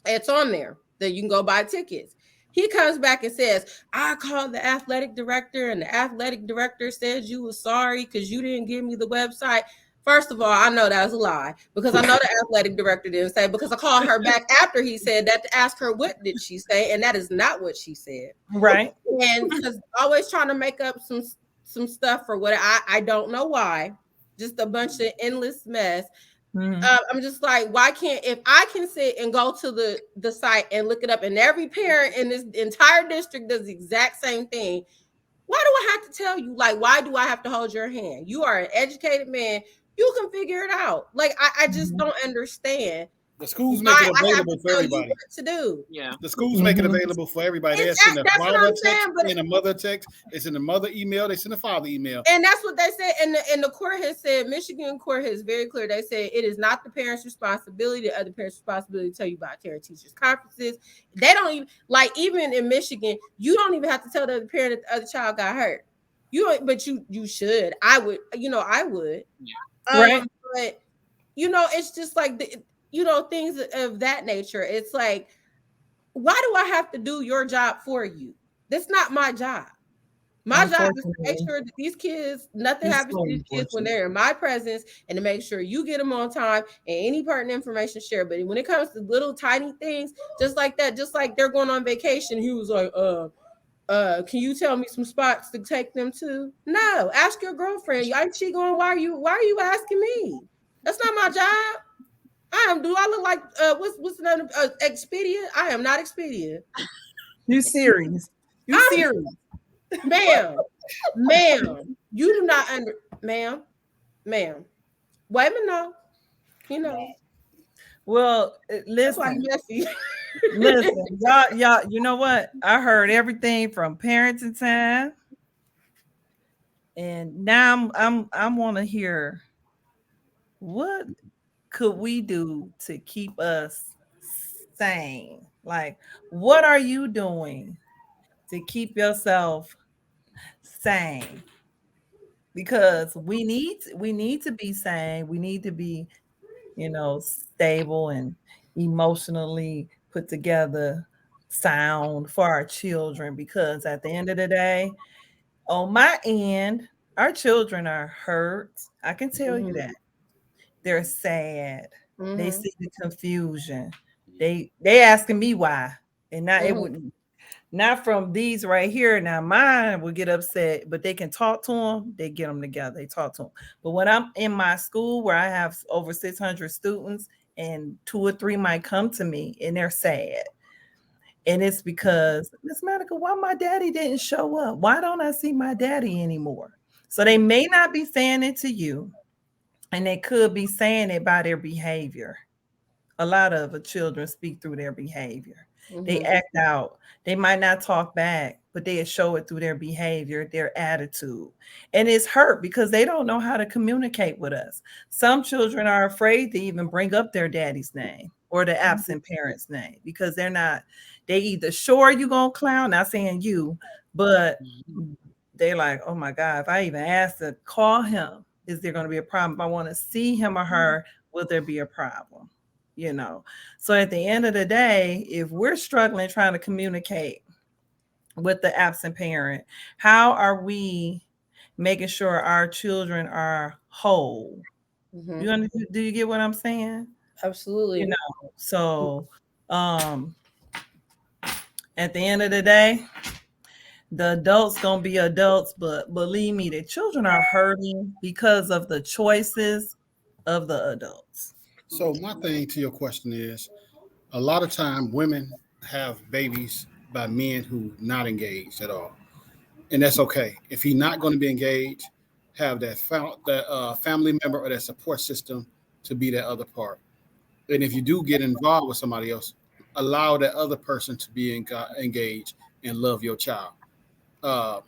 it's on there that you can go buy tickets. He comes back and says, I called the athletic director, and the athletic director said you were sorry because you didn't give me the website. First of all, I know that was a lie, because I know the athletic director didn't say, because I called her back after he said that to ask her what did she say, and that is not what she said. Right. And because always trying to make up some stuff for what I don't know why, just a bunch of endless mess. Mm-hmm. I'm just like, why can't, if I can sit and go to the site and look it up, and every parent in this entire district does the exact same thing, why do I have to tell you? Like, why do I have to hold your hand? You are an educated man. You can figure it out. Like, I just don't understand The schools make why it I have available to for tell you everybody. what to do. Yeah. The schools make it available for everybody. They send a That's what father I'm text saying. But and a mother text. They send a mother email. They send a father email. and that's what they said. And the court has said, Michigan court has very clear. They said it is not the parents' responsibility, the other parents' responsibility to tell you about parent teachers conferences. They don't even, like, even in Michigan, you don't even have to tell the other parent that the other child got hurt. You don't, but you should. I would, I would. Yeah. Right. But it's just like things of that nature. It's like, why do I have to do your job for you? That's not my job. My job is to make Unfortunately, sure that these kids, nothing it's happens so to these kids when unfortunate. they're in my presence, and to make sure you get them on time and any pertinent information shared. But when it comes to little tiny things, just like that, just like they're going on vacation, he was like, can you tell me some spots to take them to? No, ask your girlfriend. Ain't she going? Why are you asking me? That's not my job. Do I look like what's another Expedia? I am not Expedia. You serious? You I'm serious? ma'am, ma'am. You do not ma'am, ma'am. Women know, you know. Well, That's why listen, you messy. y'all. You know what? I heard everything from parenting time, and now I want to hear what could we do to keep us sane? Like, what are you doing to keep yourself sane? Because we need to be sane. We need to be, stable and emotionally put together, sound for our children. Because at the end of the day, on my end, our children are hurt. I can tell you Mm-hmm. that. They're sad. They Mm-hmm. see the confusion. They asking me why. And not it Mm-hmm. wouldn't not from these right here. Now mine would get upset, but they can talk to them. They get them together. They talk to them. But when I'm in my school where I have over 600 students and two or three might come to me and they're sad. And it's because, Miss Monica, why my daddy didn't show up? Why don't I see my daddy anymore? So they may not be saying it to you, and they could be saying it by their behavior. A lot of the children speak through their behavior. They Mm-hmm. act out. They might not talk back, but they show it through their behavior, their attitude. And it's hurt because they don't know how to communicate with us. Some children are afraid to even bring up their daddy's name or the absent parent's name because they either sure you gonna clown, not saying you, but they're like, oh my God, if I even ask to call him, is there gonna be a problem? If I want to see him or her, will there be a problem? you know. So at the end of the day, if we're struggling trying to communicate with the absent parent, how are we making sure our children are whole? Mm-hmm. Do you get what I'm saying? You Absolutely. know, so um at the end of the day, the adults gonna be adults, but believe me, the children are hurting because of the choices of the adults. So my thing to your question is, a lot of time women have babies by men who not engaged at all, and that's okay. If he's not going to be engaged, have that family member or that support system to be that other part. And if you do get involved with somebody else, allow that other person to be engaged and love your child. Uh,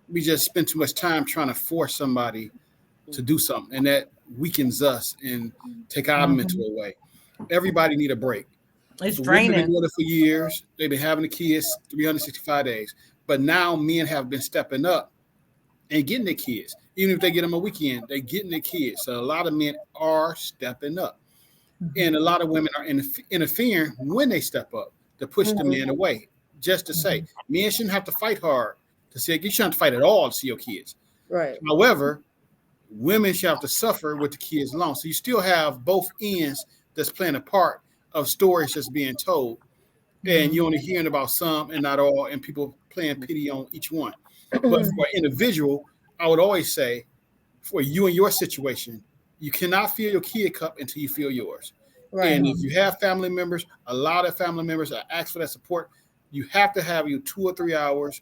we just spend too much time trying to force somebody to do something, and that weakens us and take our mental Mhm. away. Everybody need a break. It's The women have been draining. doing it for years. They've been having the kids 365 days. But now men have been stepping up and getting their kids. Even if they get them a weekend, they're getting their kids. So a lot of men are stepping up. And a Mhm. lot of women are interfering when they step up to push the Mm-hmm. men away. Just to say, Mhm. men shouldn't have to fight hard to see, you shouldn't have to fight at all to see your kids. Right. However, women should have to suffer with the kids alone. So you still have both ends that's playing a part of stories that's being told. And Mhm. you're only hearing about some and not all, and people playing pity on each one. But for an individual, I would always say, for you and your situation, you cannot fill your kid cup until you fill yours. Right. And if Mhm. you have family members, a lot of family members that ask for that support, you have to have you 2 or 3 hours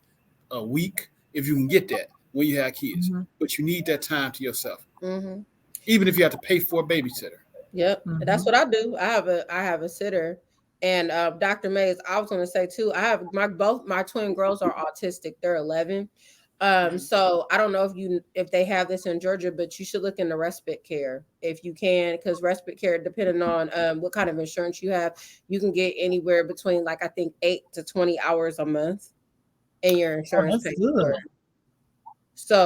a week if you can get that when you have kids. Mhm. But you need that time to yourself, Mm-hmm. even if you have to pay for a babysitter. Yep, that's Mhm. what I do. I have a sitter, and Dr. Mays. I was going to say too. I have both my twin girls are autistic. They're 11. So I don't know if they have this in Georgia, but you should look into respite care if you can, because respite care, depending on what kind of insurance you have, you can get anywhere between like I think 8 to 20 hours a month, and your Oh, insurance that's pays for good. it.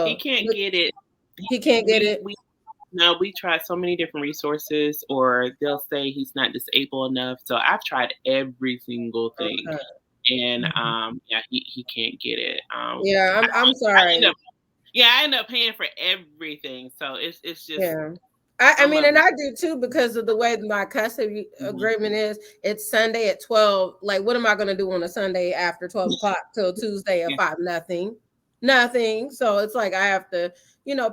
He So can't look, get it. he can't get it. We no, we tried so many different resources, or they'll say he's not disabled enough. So I've tried every single thing. Okay. and Mhm. yeah, he can't get it. Yeah, I'm I end sorry. up yeah, I end up paying for everything, so it's just Yeah. I some mean, of and it. I do too because of the way my custody Mhm. agreement is. It's Sunday at 12. Like, what am I going to do on a Sunday after 12 o'clock till Tuesday at Yeah, 5? Nothing. Nothing. So it's like I have to,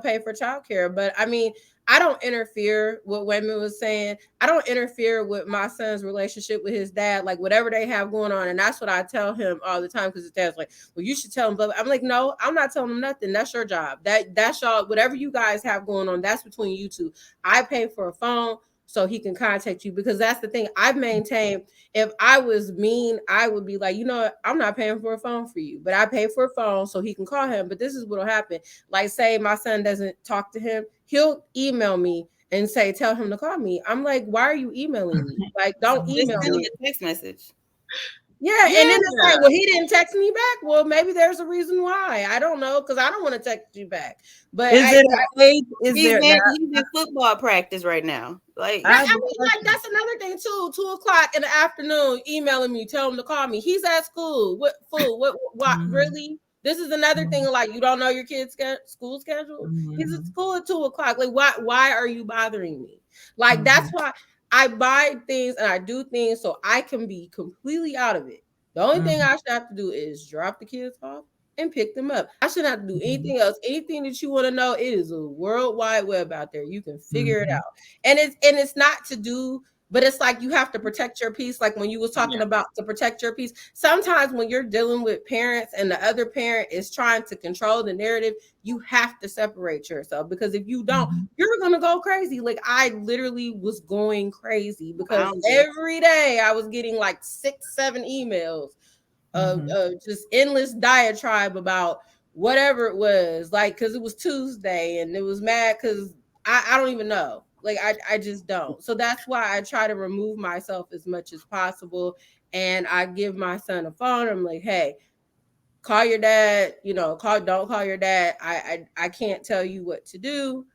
pay for childcare. But I mean, I don't interfere with what Wayman was saying. I don't interfere with my son's relationship with his dad, like whatever they have going on. And that's what I tell him all the time because his dad's like, well, you should tell him. But I'm like, no, I'm not telling him nothing. That's your job. That's y'all, whatever you guys have going on, that's between you two. I pay for a phone so he can contact you because that's the thing. I've maintained if I was mean, I would be like, I'm not paying for a phone for you, but I pay for a phone so he can call him. But this is what'll happen. Like, say my son doesn't talk to him, he'll email me and say, tell him to call me. I'm like, why are you emailing me? Like, don't Just email send me. me a text message. Yeah, and then it's yeah. like, well, he didn't text me back. Well, maybe there's a reason why. I don't know because I don't want to text you back. But Is it an age? Is He's there now? in he's in football practice right now. Like, I I have a mean, like question. that's another thing too. 2 o'clock in the afternoon, emailing me, tell him to call me. He's at school. What fool? What? Mhm, Really? This is another thing. mhm, Like you don't know your kid's school schedule. He's at mhm, school at 2 o'clock. Like why? Why are you bothering me? Like that's mhm, why I buy things and I do things so I can be completely out of it. The only thing mhm, I should have to do is drop the kids off and pick them up. I shouldn't have to do mhm, anything else. Anything that you want to know, it is a world wide web out there. You can figure it mhm, out. And it's not to do, but it's like you have to protect your peace. Like when you was talking Yeah. about to protect your peace, sometimes when you're dealing with parents and the other parent is trying to control the narrative, you have to separate yourself because if you don't, mhm, you're gonna go crazy. Like I literally was going crazy because boundaries. every day I was getting like 6 7 emails mhm. of just endless diatribe about whatever it was, like because it was Tuesday and it was mad because I don't even know. Like I just don't. So that's why I try to remove myself as much as possible. And I give my son a phone. I'm like, hey, call your dad, don't call your dad. I can't tell you what to do.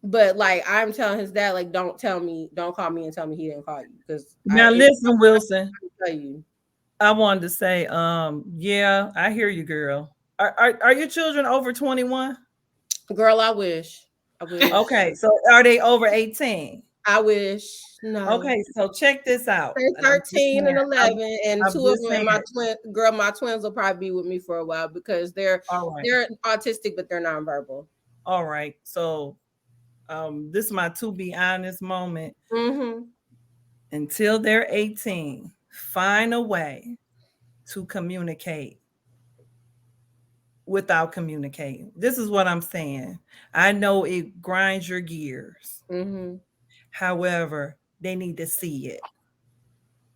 But like I'm telling his dad, like, don't call me and tell me he didn't call you. Because Now if listen, Wilson. I tell you, I wanted to say, yeah, I hear you, girl. Are your children over 21? girl, I wish. I wish. Okay, so are they over 18? I wish. No. Okay, so check this out. They're And I'm just 13 saying, and 11, and I'm two of just them, saying, and my twins will probably be with me for a while because they're all right, they're autistic, but they're nonverbal. all right. So this is my to be honest moment. Mm-hmm. Until they're 18, find a way to communicate without communicating. This is what I'm saying. I know it grinds your gears. Mm-hmm. However, they need to see it.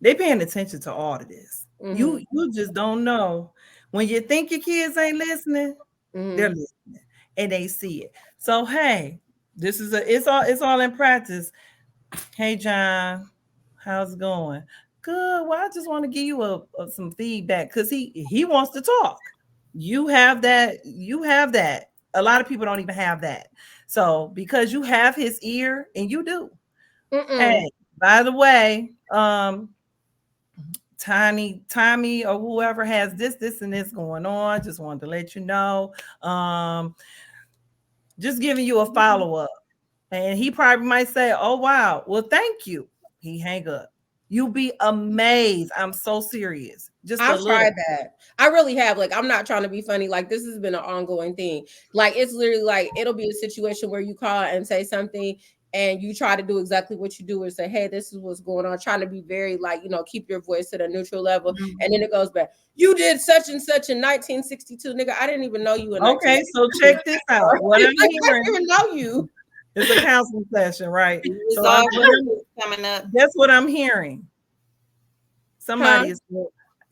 They paying attention to all of this. Mm-hmm. You just don't know. When you think your kids ain't listening, they're Mm-hmm. listening and they see it. So hey, this is it's all in practice. Hey John, how's it going? Good. Well, I just want to give you some feedback because he wants to talk. You have that. You have that. A lot of people don't even have that. So because you have his ear and you do. Mm-mm. Hey, by the way, Tommy or whoever has this and this going on. Just wanted to let you know. Um, just giving you a follow up. And he probably might say, "Oh wow, well thank you." He hang up. You'll be amazed. I'm so serious. Just a I've little. tried that. I really have. Like, I'm not trying to be funny. Like, this has been an ongoing thing. Like, it's literally like it'll be a situation where you call and say something and you try to do exactly what you do and say, hey, this is what's going on. Trying to be very, like, keep your voice at a neutral level. And then Mhm. it goes back. You did such and such in 1962, nigga. I didn't even know you in Okay, so 1962. check this out. What Like, I'm I hearing didn't even know you. is a counseling session, right? It's So all what I'm coming up. guess what I'm hearing. Huh? Somebody is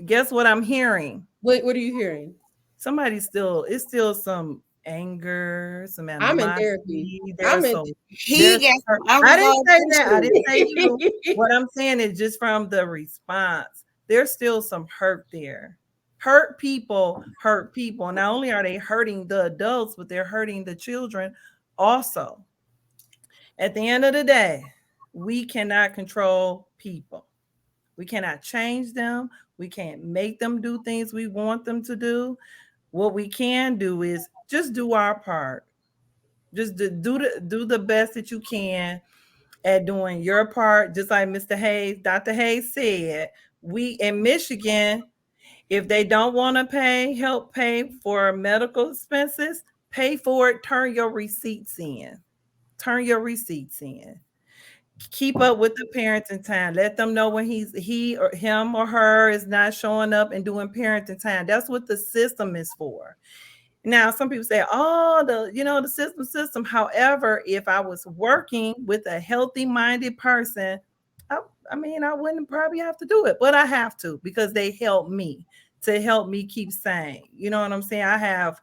guess what I'm hearing. What are you hearing? Somebody's still it's still some anger, some I'm in therapy. animosity. I'm in. He There's got some hurt. some I didn't unresolved say that. I issues. didn't say you. What I'm saying is just from the response. There's still some hurt there. Hurt people. Not only are they hurting the adults, but they're hurting the children also. At the end of the day, we cannot control people. We cannot change them. We can't make them do things we want them to do. What we can do is just do our part. Just do the best that you can at doing your part. Just like Mr. Hayes, Dr. Hayes said, we in Michigan, if they don't want to help pay for medical expenses, pay for it. Turn your receipts in. Turn your receipts in. Keep up with the parenting time. Let them know when he or him or her is not showing up and doing parenting time. That's what the system is for. Now, some people say, "Oh, the system." However, if I was working with a healthy minded person, I, I mean, I wouldn't probably have to do it, but I have to because they help me keep sane. You know what I'm saying? I have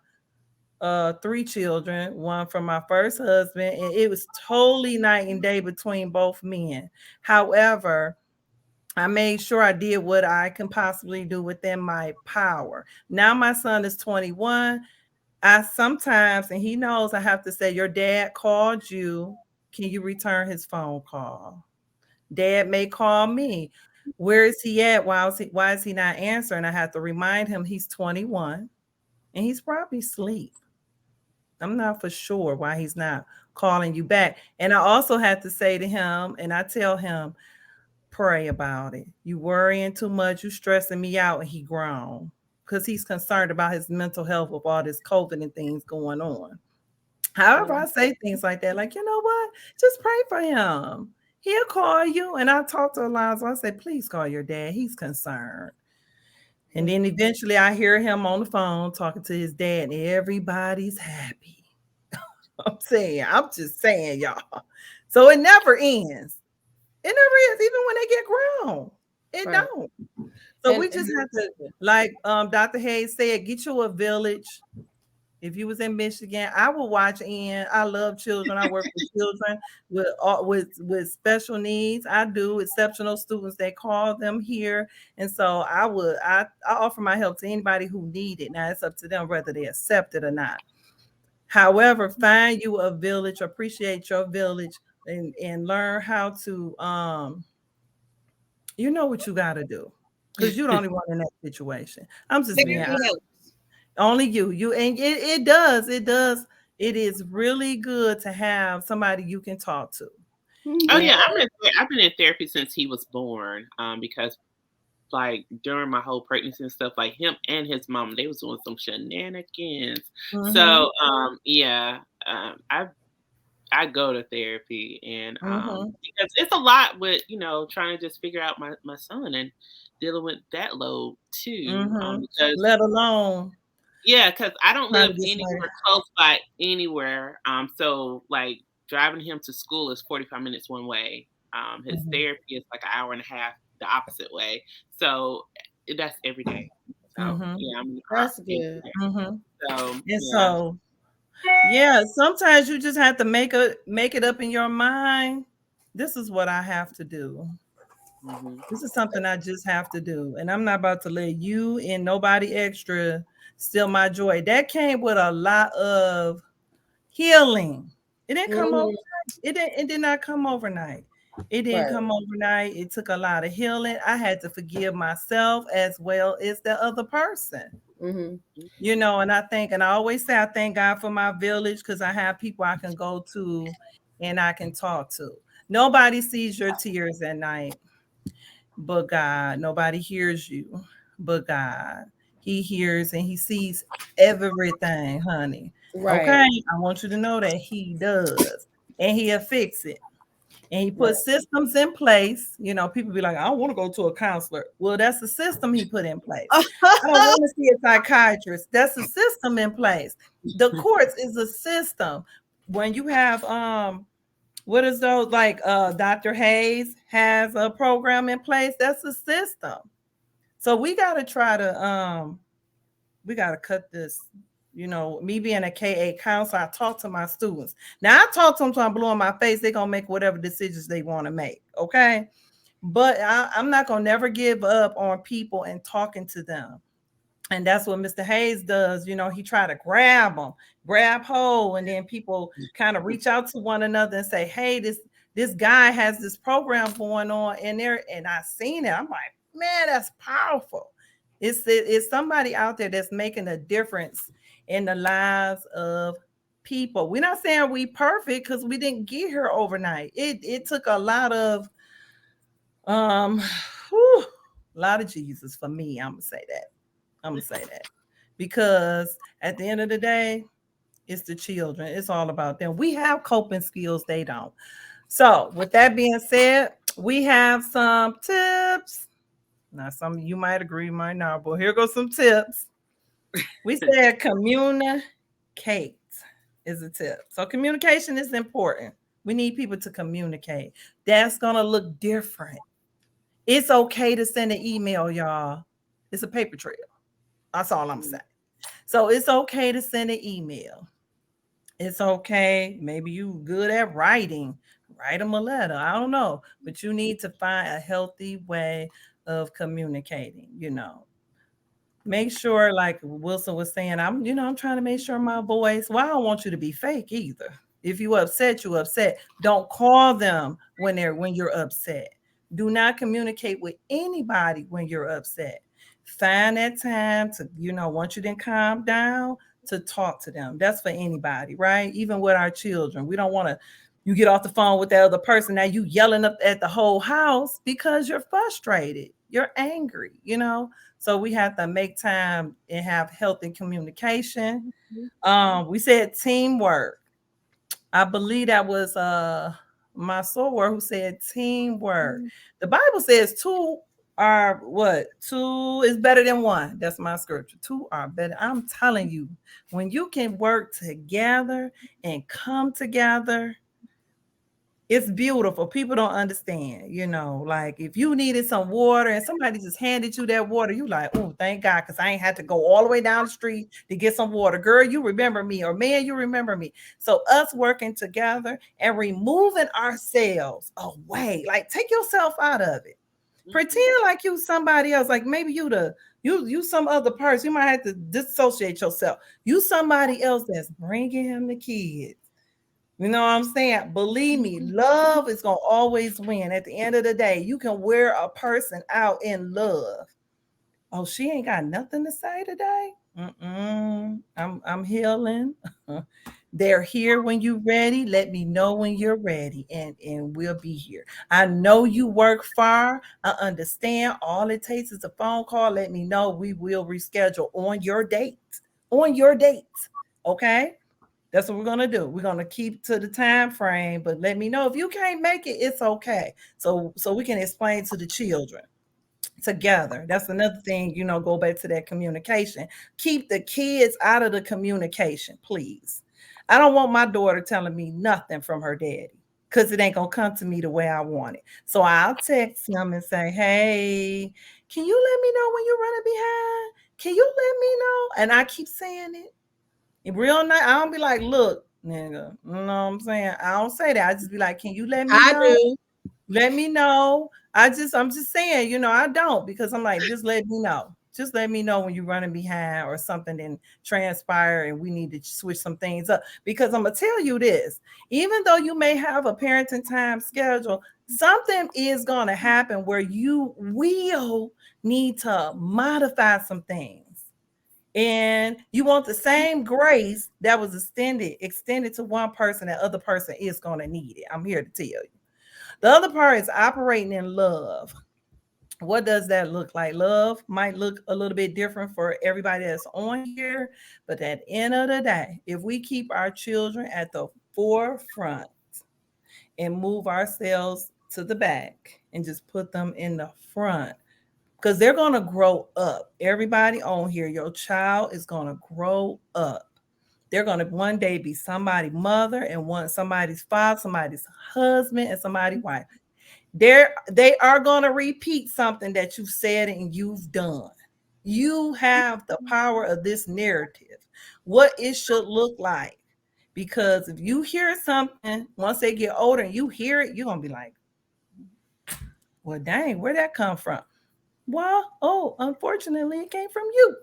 three children, one from my first husband, and it was totally night and day between both men. However, I made sure I did what I can possibly do within my power. Now my son is 21. I sometimes, and he knows, I have to say, your dad called you. Can you return his phone call? Dad may call me. Where is he at? Why is he not answering? I have to remind him he's 21 and he's probably asleep. I'm not for sure why he's not calling you back. And I also had to say to him, and I tell him, pray about it. You worrying too much, you stressing me out, and he grown. Because he's concerned about his mental health with all this COVID and things going on. However, Yeah. I say things like that, like, you know what? Just pray for him. He'll call you. And I talk to Alonzo. I say, please call your dad. He's concerned. And Yeah. then eventually I hear him on the phone talking to his dad, and everybody's happy. I'm just saying, y'all. So it never ends. It never ends, even when they get grown. It Right. don't. So we And just have to, like Dr. Hayes said, get you a village. If you was in Michigan, I will watch in. I love children. I work with children with special needs. I do exceptional students. They call them here, and so I offer my help to anybody who need it. Now it's up to them whether they accept it or not. However, find you a village, appreciate your village, and learn how to you know what you got to do because you don't even want in that situation. I'm just being Therapy helps. only you and it does it is really good to have somebody you can talk to. Oh And Mhm. yeah, I've been in therapy since he was born. Because like during my whole pregnancy and stuff, like him and his mom, they was doing some shenanigans. mhm, So yeah, I go to therapy, and mhm, because it's a lot with trying to just figure out my son and dealing with that load too. mhm, Because let alone yeah, because I don't trying live to get somebody. anywhere close by anywhere. So like driving him to school is 45 minutes one way. His Mhm, therapy is like an hour and a half the opposite way. So that's every day. So mhm, yeah, I'm in the car that's every good. day. mhm. So And yeah. so yeah, sometimes you just have to make it up in your mind. This is what I have to do. Hmm. This is something I just have to do. And I'm not about to let you and nobody extra steal my joy. That came with a lot of healing. It didn't come overnight. Mhm. It did not come overnight. It didn't Right. come overnight. It took a lot of healing. I had to forgive myself as well as the other person. Mhm. And I always say I thank God for my village because I have people I can go to and I can talk to. Nobody sees your tears at night but God. Nobody hears you but God. He hears and he sees everything, honey. Okay? Right. I want you to know that he does. And he'll fix it. And he Right. put systems in place. People be like, I don't want to go to a counselor. Well, that's the system he put in place. I don't want to see a psychiatrist. That's a system in place. The courts is a system. When you have what is those like Dr. Hayes has a program in place, that's a system. So we gotta cut this. Me being a KA counselor, I talk to my students. Now I talk to them till I'm blue in my face. They're gonna make whatever decisions they want to make. Okay. But I'm not gonna never give up on people and talking to them. And that's what Mr. Hayes does. He try to grab them, grab hold, and then people kind of reach out to one another and say, "Hey, this guy has this program going on in there, and I seen it. I'm like, man, that's powerful. It's somebody out there that's making a difference in the lives of people. We're not saying we perfect because we didn't get here overnight. It took a lot of um whew, a lot of Jesus for me. I'm gonna say that. I'm gonna say that. Because at the end of the day, it's the children. It's all about them. We have coping skills, they don't. So, with that being said, we have some tips. Now, some of you might agree, might not, but here goes some tips. We said communicate is a tip. So, communication is important. We need people to communicate. That's going to look different. It's okay to send an email, y'all. It's a paper trail. That's all I'm saying. So, it's okay to send an email. It's okay. Maybe you good at writing. Write them a letter. I don't know. But you need to find a healthy way of communicating, Make sure, like Wilson was saying, I'm trying to make sure my voice, well, I don't want you to be fake either. If you upset, you upset. Don't call them when you're upset. Do not communicate with anybody when you're upset. Find that time to, once you then calm down, to talk to them. That's for anybody, right? Even with our children. We don't want to you get off the phone with the other person. Now you yelling up at the whole house because you're frustrated. You're angry. So we have to make time and have healthy communication. We said teamwork. I believe that was my soul who said teamwork. The Bible says two are what? Two is better than one. That's my scripture. Two are better. I'm telling you, when you can work together and come together, it's beautiful. People don't understand, like if you needed some water and somebody just handed you that water, you like, oh, thank God, because I ain't had to go all the way down the street to get some water. Girl, you remember me, or man, you remember me. So us working together and removing ourselves away, like take yourself out of it. Pretend like you somebody else, like maybe you some other person. You might have to dissociate yourself. You somebody else that's bringing him the kids. You know what I'm saying? Believe me, love is going to always win. At the end of the day, you can wear a person out in love. Oh, she ain't got nothing to say today? I'm healing. They're here when you're ready. Let me know when you're ready, and we'll be here. I know you work far. I understand. All it takes is a phone call. Let me know. We will reschedule on your date. On your date. Okay? That's what we're gonna do. We're gonna keep to the time frame, but let me know if you can't make it. It's okay. So we can explain to the children together. That's another thing. Go back to that communication. Keep the kids out of the communication, please. I don't want my daughter telling me nothing from her daddy because it ain't gonna come to me the way I want it. So I'll text him and say, "Hey, can you let me know when you're running behind? Can you let me know?" And I keep saying it real nice. I don't be like, look, nigga. You know what I'm saying? I don't say that. I just be like, can you let me I know? do. Let me know. I'm just saying, I don't because I'm like, just let me know. Just let me know when you're running behind or something then transpire and we need to switch some things up. Because I'm gonna tell you this, even though you may have a parenting time schedule, something is gonna happen where you will need to modify some things, and you want the same grace that was extended to one person. That other person is going to need it. I'm here to tell you. The other part is operating in love. What does that look like? Love might look a little bit different for everybody that's on here, but at the end of the day, if we keep our children at the forefront and move ourselves to the back and just put them in the front, because they're going to grow up. Everybody on here, your child is going to grow up. They're going to one day be somebody's mother and somebody's father, somebody's husband, and somebody's wife. They are going to repeat something that you've said and you've done. You have the power of this narrative, what it should look like. Because if you hear something, once they get older and you hear it, you're going to be like, well, dang, where'd that come from? Well, unfortunately, it came from you,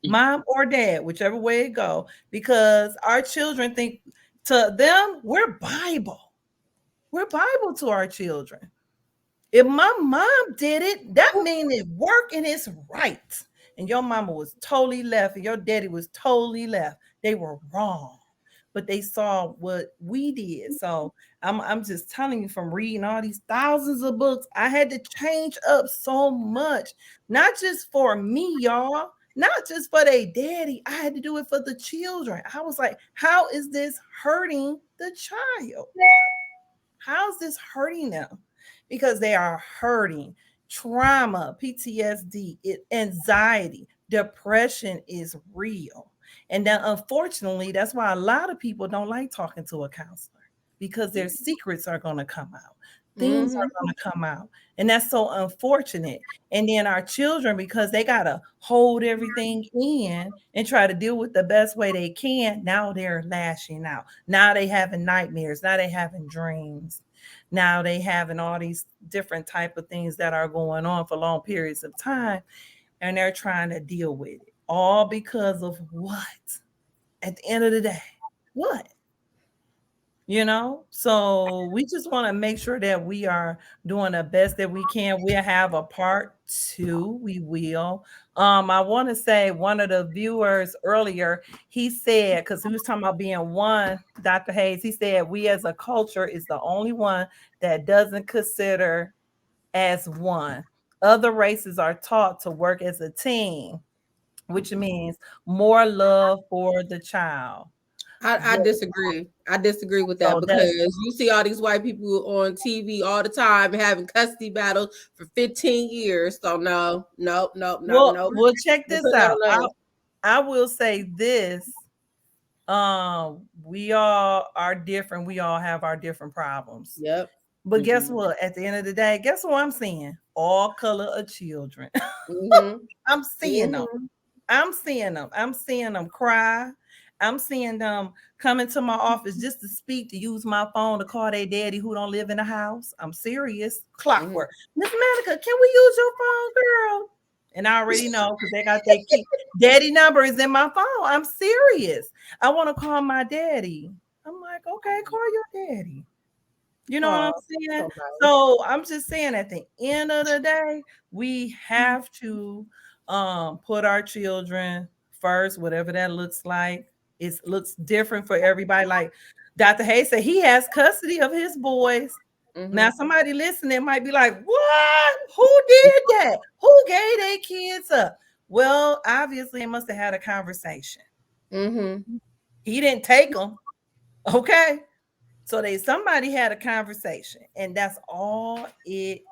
mom or dad, whichever way it go, because our children think to them we're Bible. We're Bible to our children. If my mom did it, that means it worked and it's right. And your mama was totally left and your daddy was totally left. They were wrong. But they saw what we did. So I'm just telling you from reading all these thousands of books, I had to change up so much. Not just for me, y'all. Not just for their daddy. I had to do it for the children. I was like, how is this hurting the child? How's this hurting them? Because they are hurting. Trauma, PTSD, anxiety, depression is real. And then, unfortunately, that's why a lot of people don't like talking to a counselor because their secrets are going to come out. Things Mm-hmm. are going to come out. And that's so unfortunate. And then our children, because they got to hold everything in and try to deal with the best way they can, now they're lashing out. Now they having nightmares. Now they having dreams. Now they having all these different type of things that are going on for long periods of time. And they're trying to deal with it. All because of what? At the end of the day, what? So we just want to make sure that we are doing the best that we can. We'll have a part two. We will. I want to say one of the viewers earlier, he said, because he was talking about being one, Dr. Hayes, he said we as a culture is the only one that doesn't consider as one. Other races are taught to work as a team, which means more love for the child. I disagree. I disagree with that So that's because you see all these white people on TV all the time having custody battles for 15 years. So no, no, no, no, well, no. well, check We'll this put that out. on us. I will say this. We all are different. We all have our different problems. Yep. But guess Mhm. what? At the end of the day, guess what I'm seeing? All color of children. Mm-hmm. I'm seeing them. Mm-hmm. I'm seeing them. I'm seeing them cry. I'm seeing them come into my office just to speak, to use my phone to call their daddy who don't live in the house. I'm serious. Mm-hmm. Clockwork. Miss Monica, can we use your phone, girl? And I already know because they got their key. Daddy number is in my phone. I'm serious. I want to call my daddy. I'm like, okay, call your daddy. You know what I'm Oh, saying? so nice. So I'm just saying at the end of the day, we have to put our children first, whatever that looks like. It looks different for everybody. Like Dr. Hayes said, he has custody of his boys. Now, Mm-hmm. somebody listening might be like, what? Who did that? Who gave their kids up? Well, obviously, they must have had a conversation. Mm-hmm. He didn't take them. Okay. So somebody had a conversation, and that's all it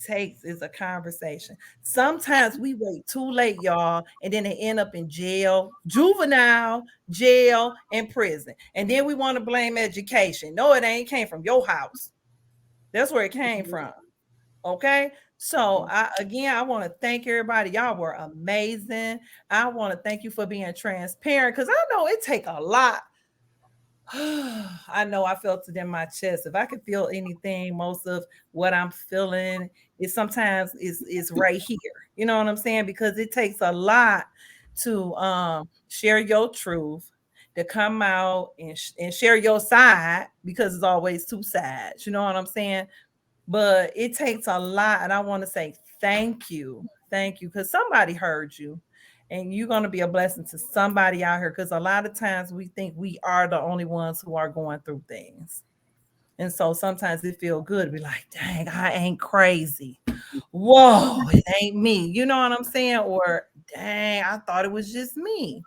takes is a conversation. Sometimes we wait too late, y'all, and then they end up in jail, juvenile, jail, and prison. And then we want to blame education. No, it ain't came from your house. That's where it came from. Okay. So I want to thank everybody. Y'all were amazing. I want to thank you for being transparent because I know it take a lot. I know I felt it in my chest. If I could feel anything, most of what I'm feeling is sometimes is right here. You know what I'm saying? Because it takes a lot to share your truth, to come out and share your side because it's always two sides. You know what I'm saying? But it takes a lot, and I want to say thank you, because somebody heard you and you're going to be a blessing to somebody out here because a lot of times we think we are the only ones who are going through things. And so sometimes it feels good to be like, dang, I ain't crazy. Whoa, it ain't me. You know what I'm saying? Or dang, I thought it was just me.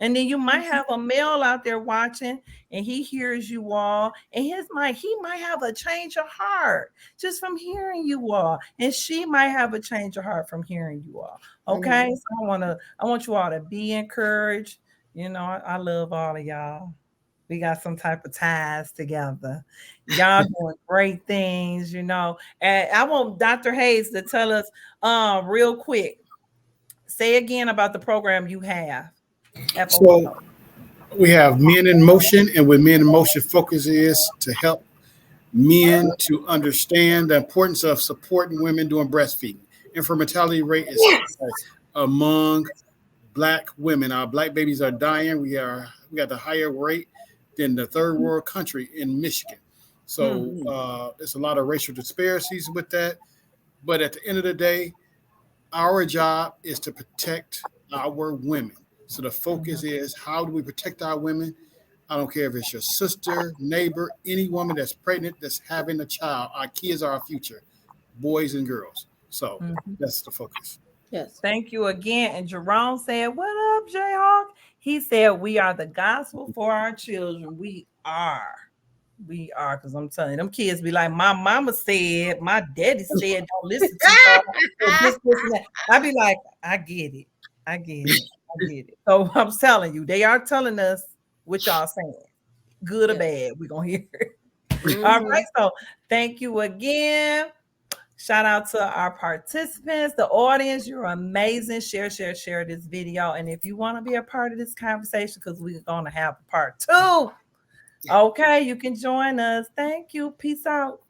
And then you might have a male out there watching and he hears you all, and he might have a change of heart just from hearing you all. And she might have a change of heart from hearing you all. Okay. Mm-hmm. So I want you all to be encouraged. I love all of y'all. We got some type of ties together. Y'all doing great things. And I want Dr. Hayes to tell us real quick. Say again about the program you have. So FOMO. we have Men in Motion, and what Men in Motion focus is to help men to understand the importance of supporting women during breastfeeding. Infertility rate is high among Black women. Our Black babies are dying. We got the higher rate than the third world country in Michigan. So there's a lot of racial disparities with that. But at the end of the day, our job is to protect our women. So the focus is, how do we protect our women? I don't care if it's your sister, neighbor, any woman that's pregnant, that's having a child. Our kids are our future, boys and girls. So Mhm. that's the focus. Yes. Thank you again. And Jerome said, "What up, Jayhawk?" He said, "We are the gospel for our children. We are. We are." Because I'm telling you, them kids be like, "My mama said, my daddy said, don't listen to her." Or this, and that. I be like, "I get it. I get it. I get it." So I'm telling you, they are telling us what y'all saying, good or Yes. bad. We're going to hear it. All Hmm. right. So thank you again. Shout out to our participants, the audience. You're amazing. Share, share, share this video. And if you want to be a part of this conversation, because we're going to have a part two, okay, you can join us. Thank you. Peace out.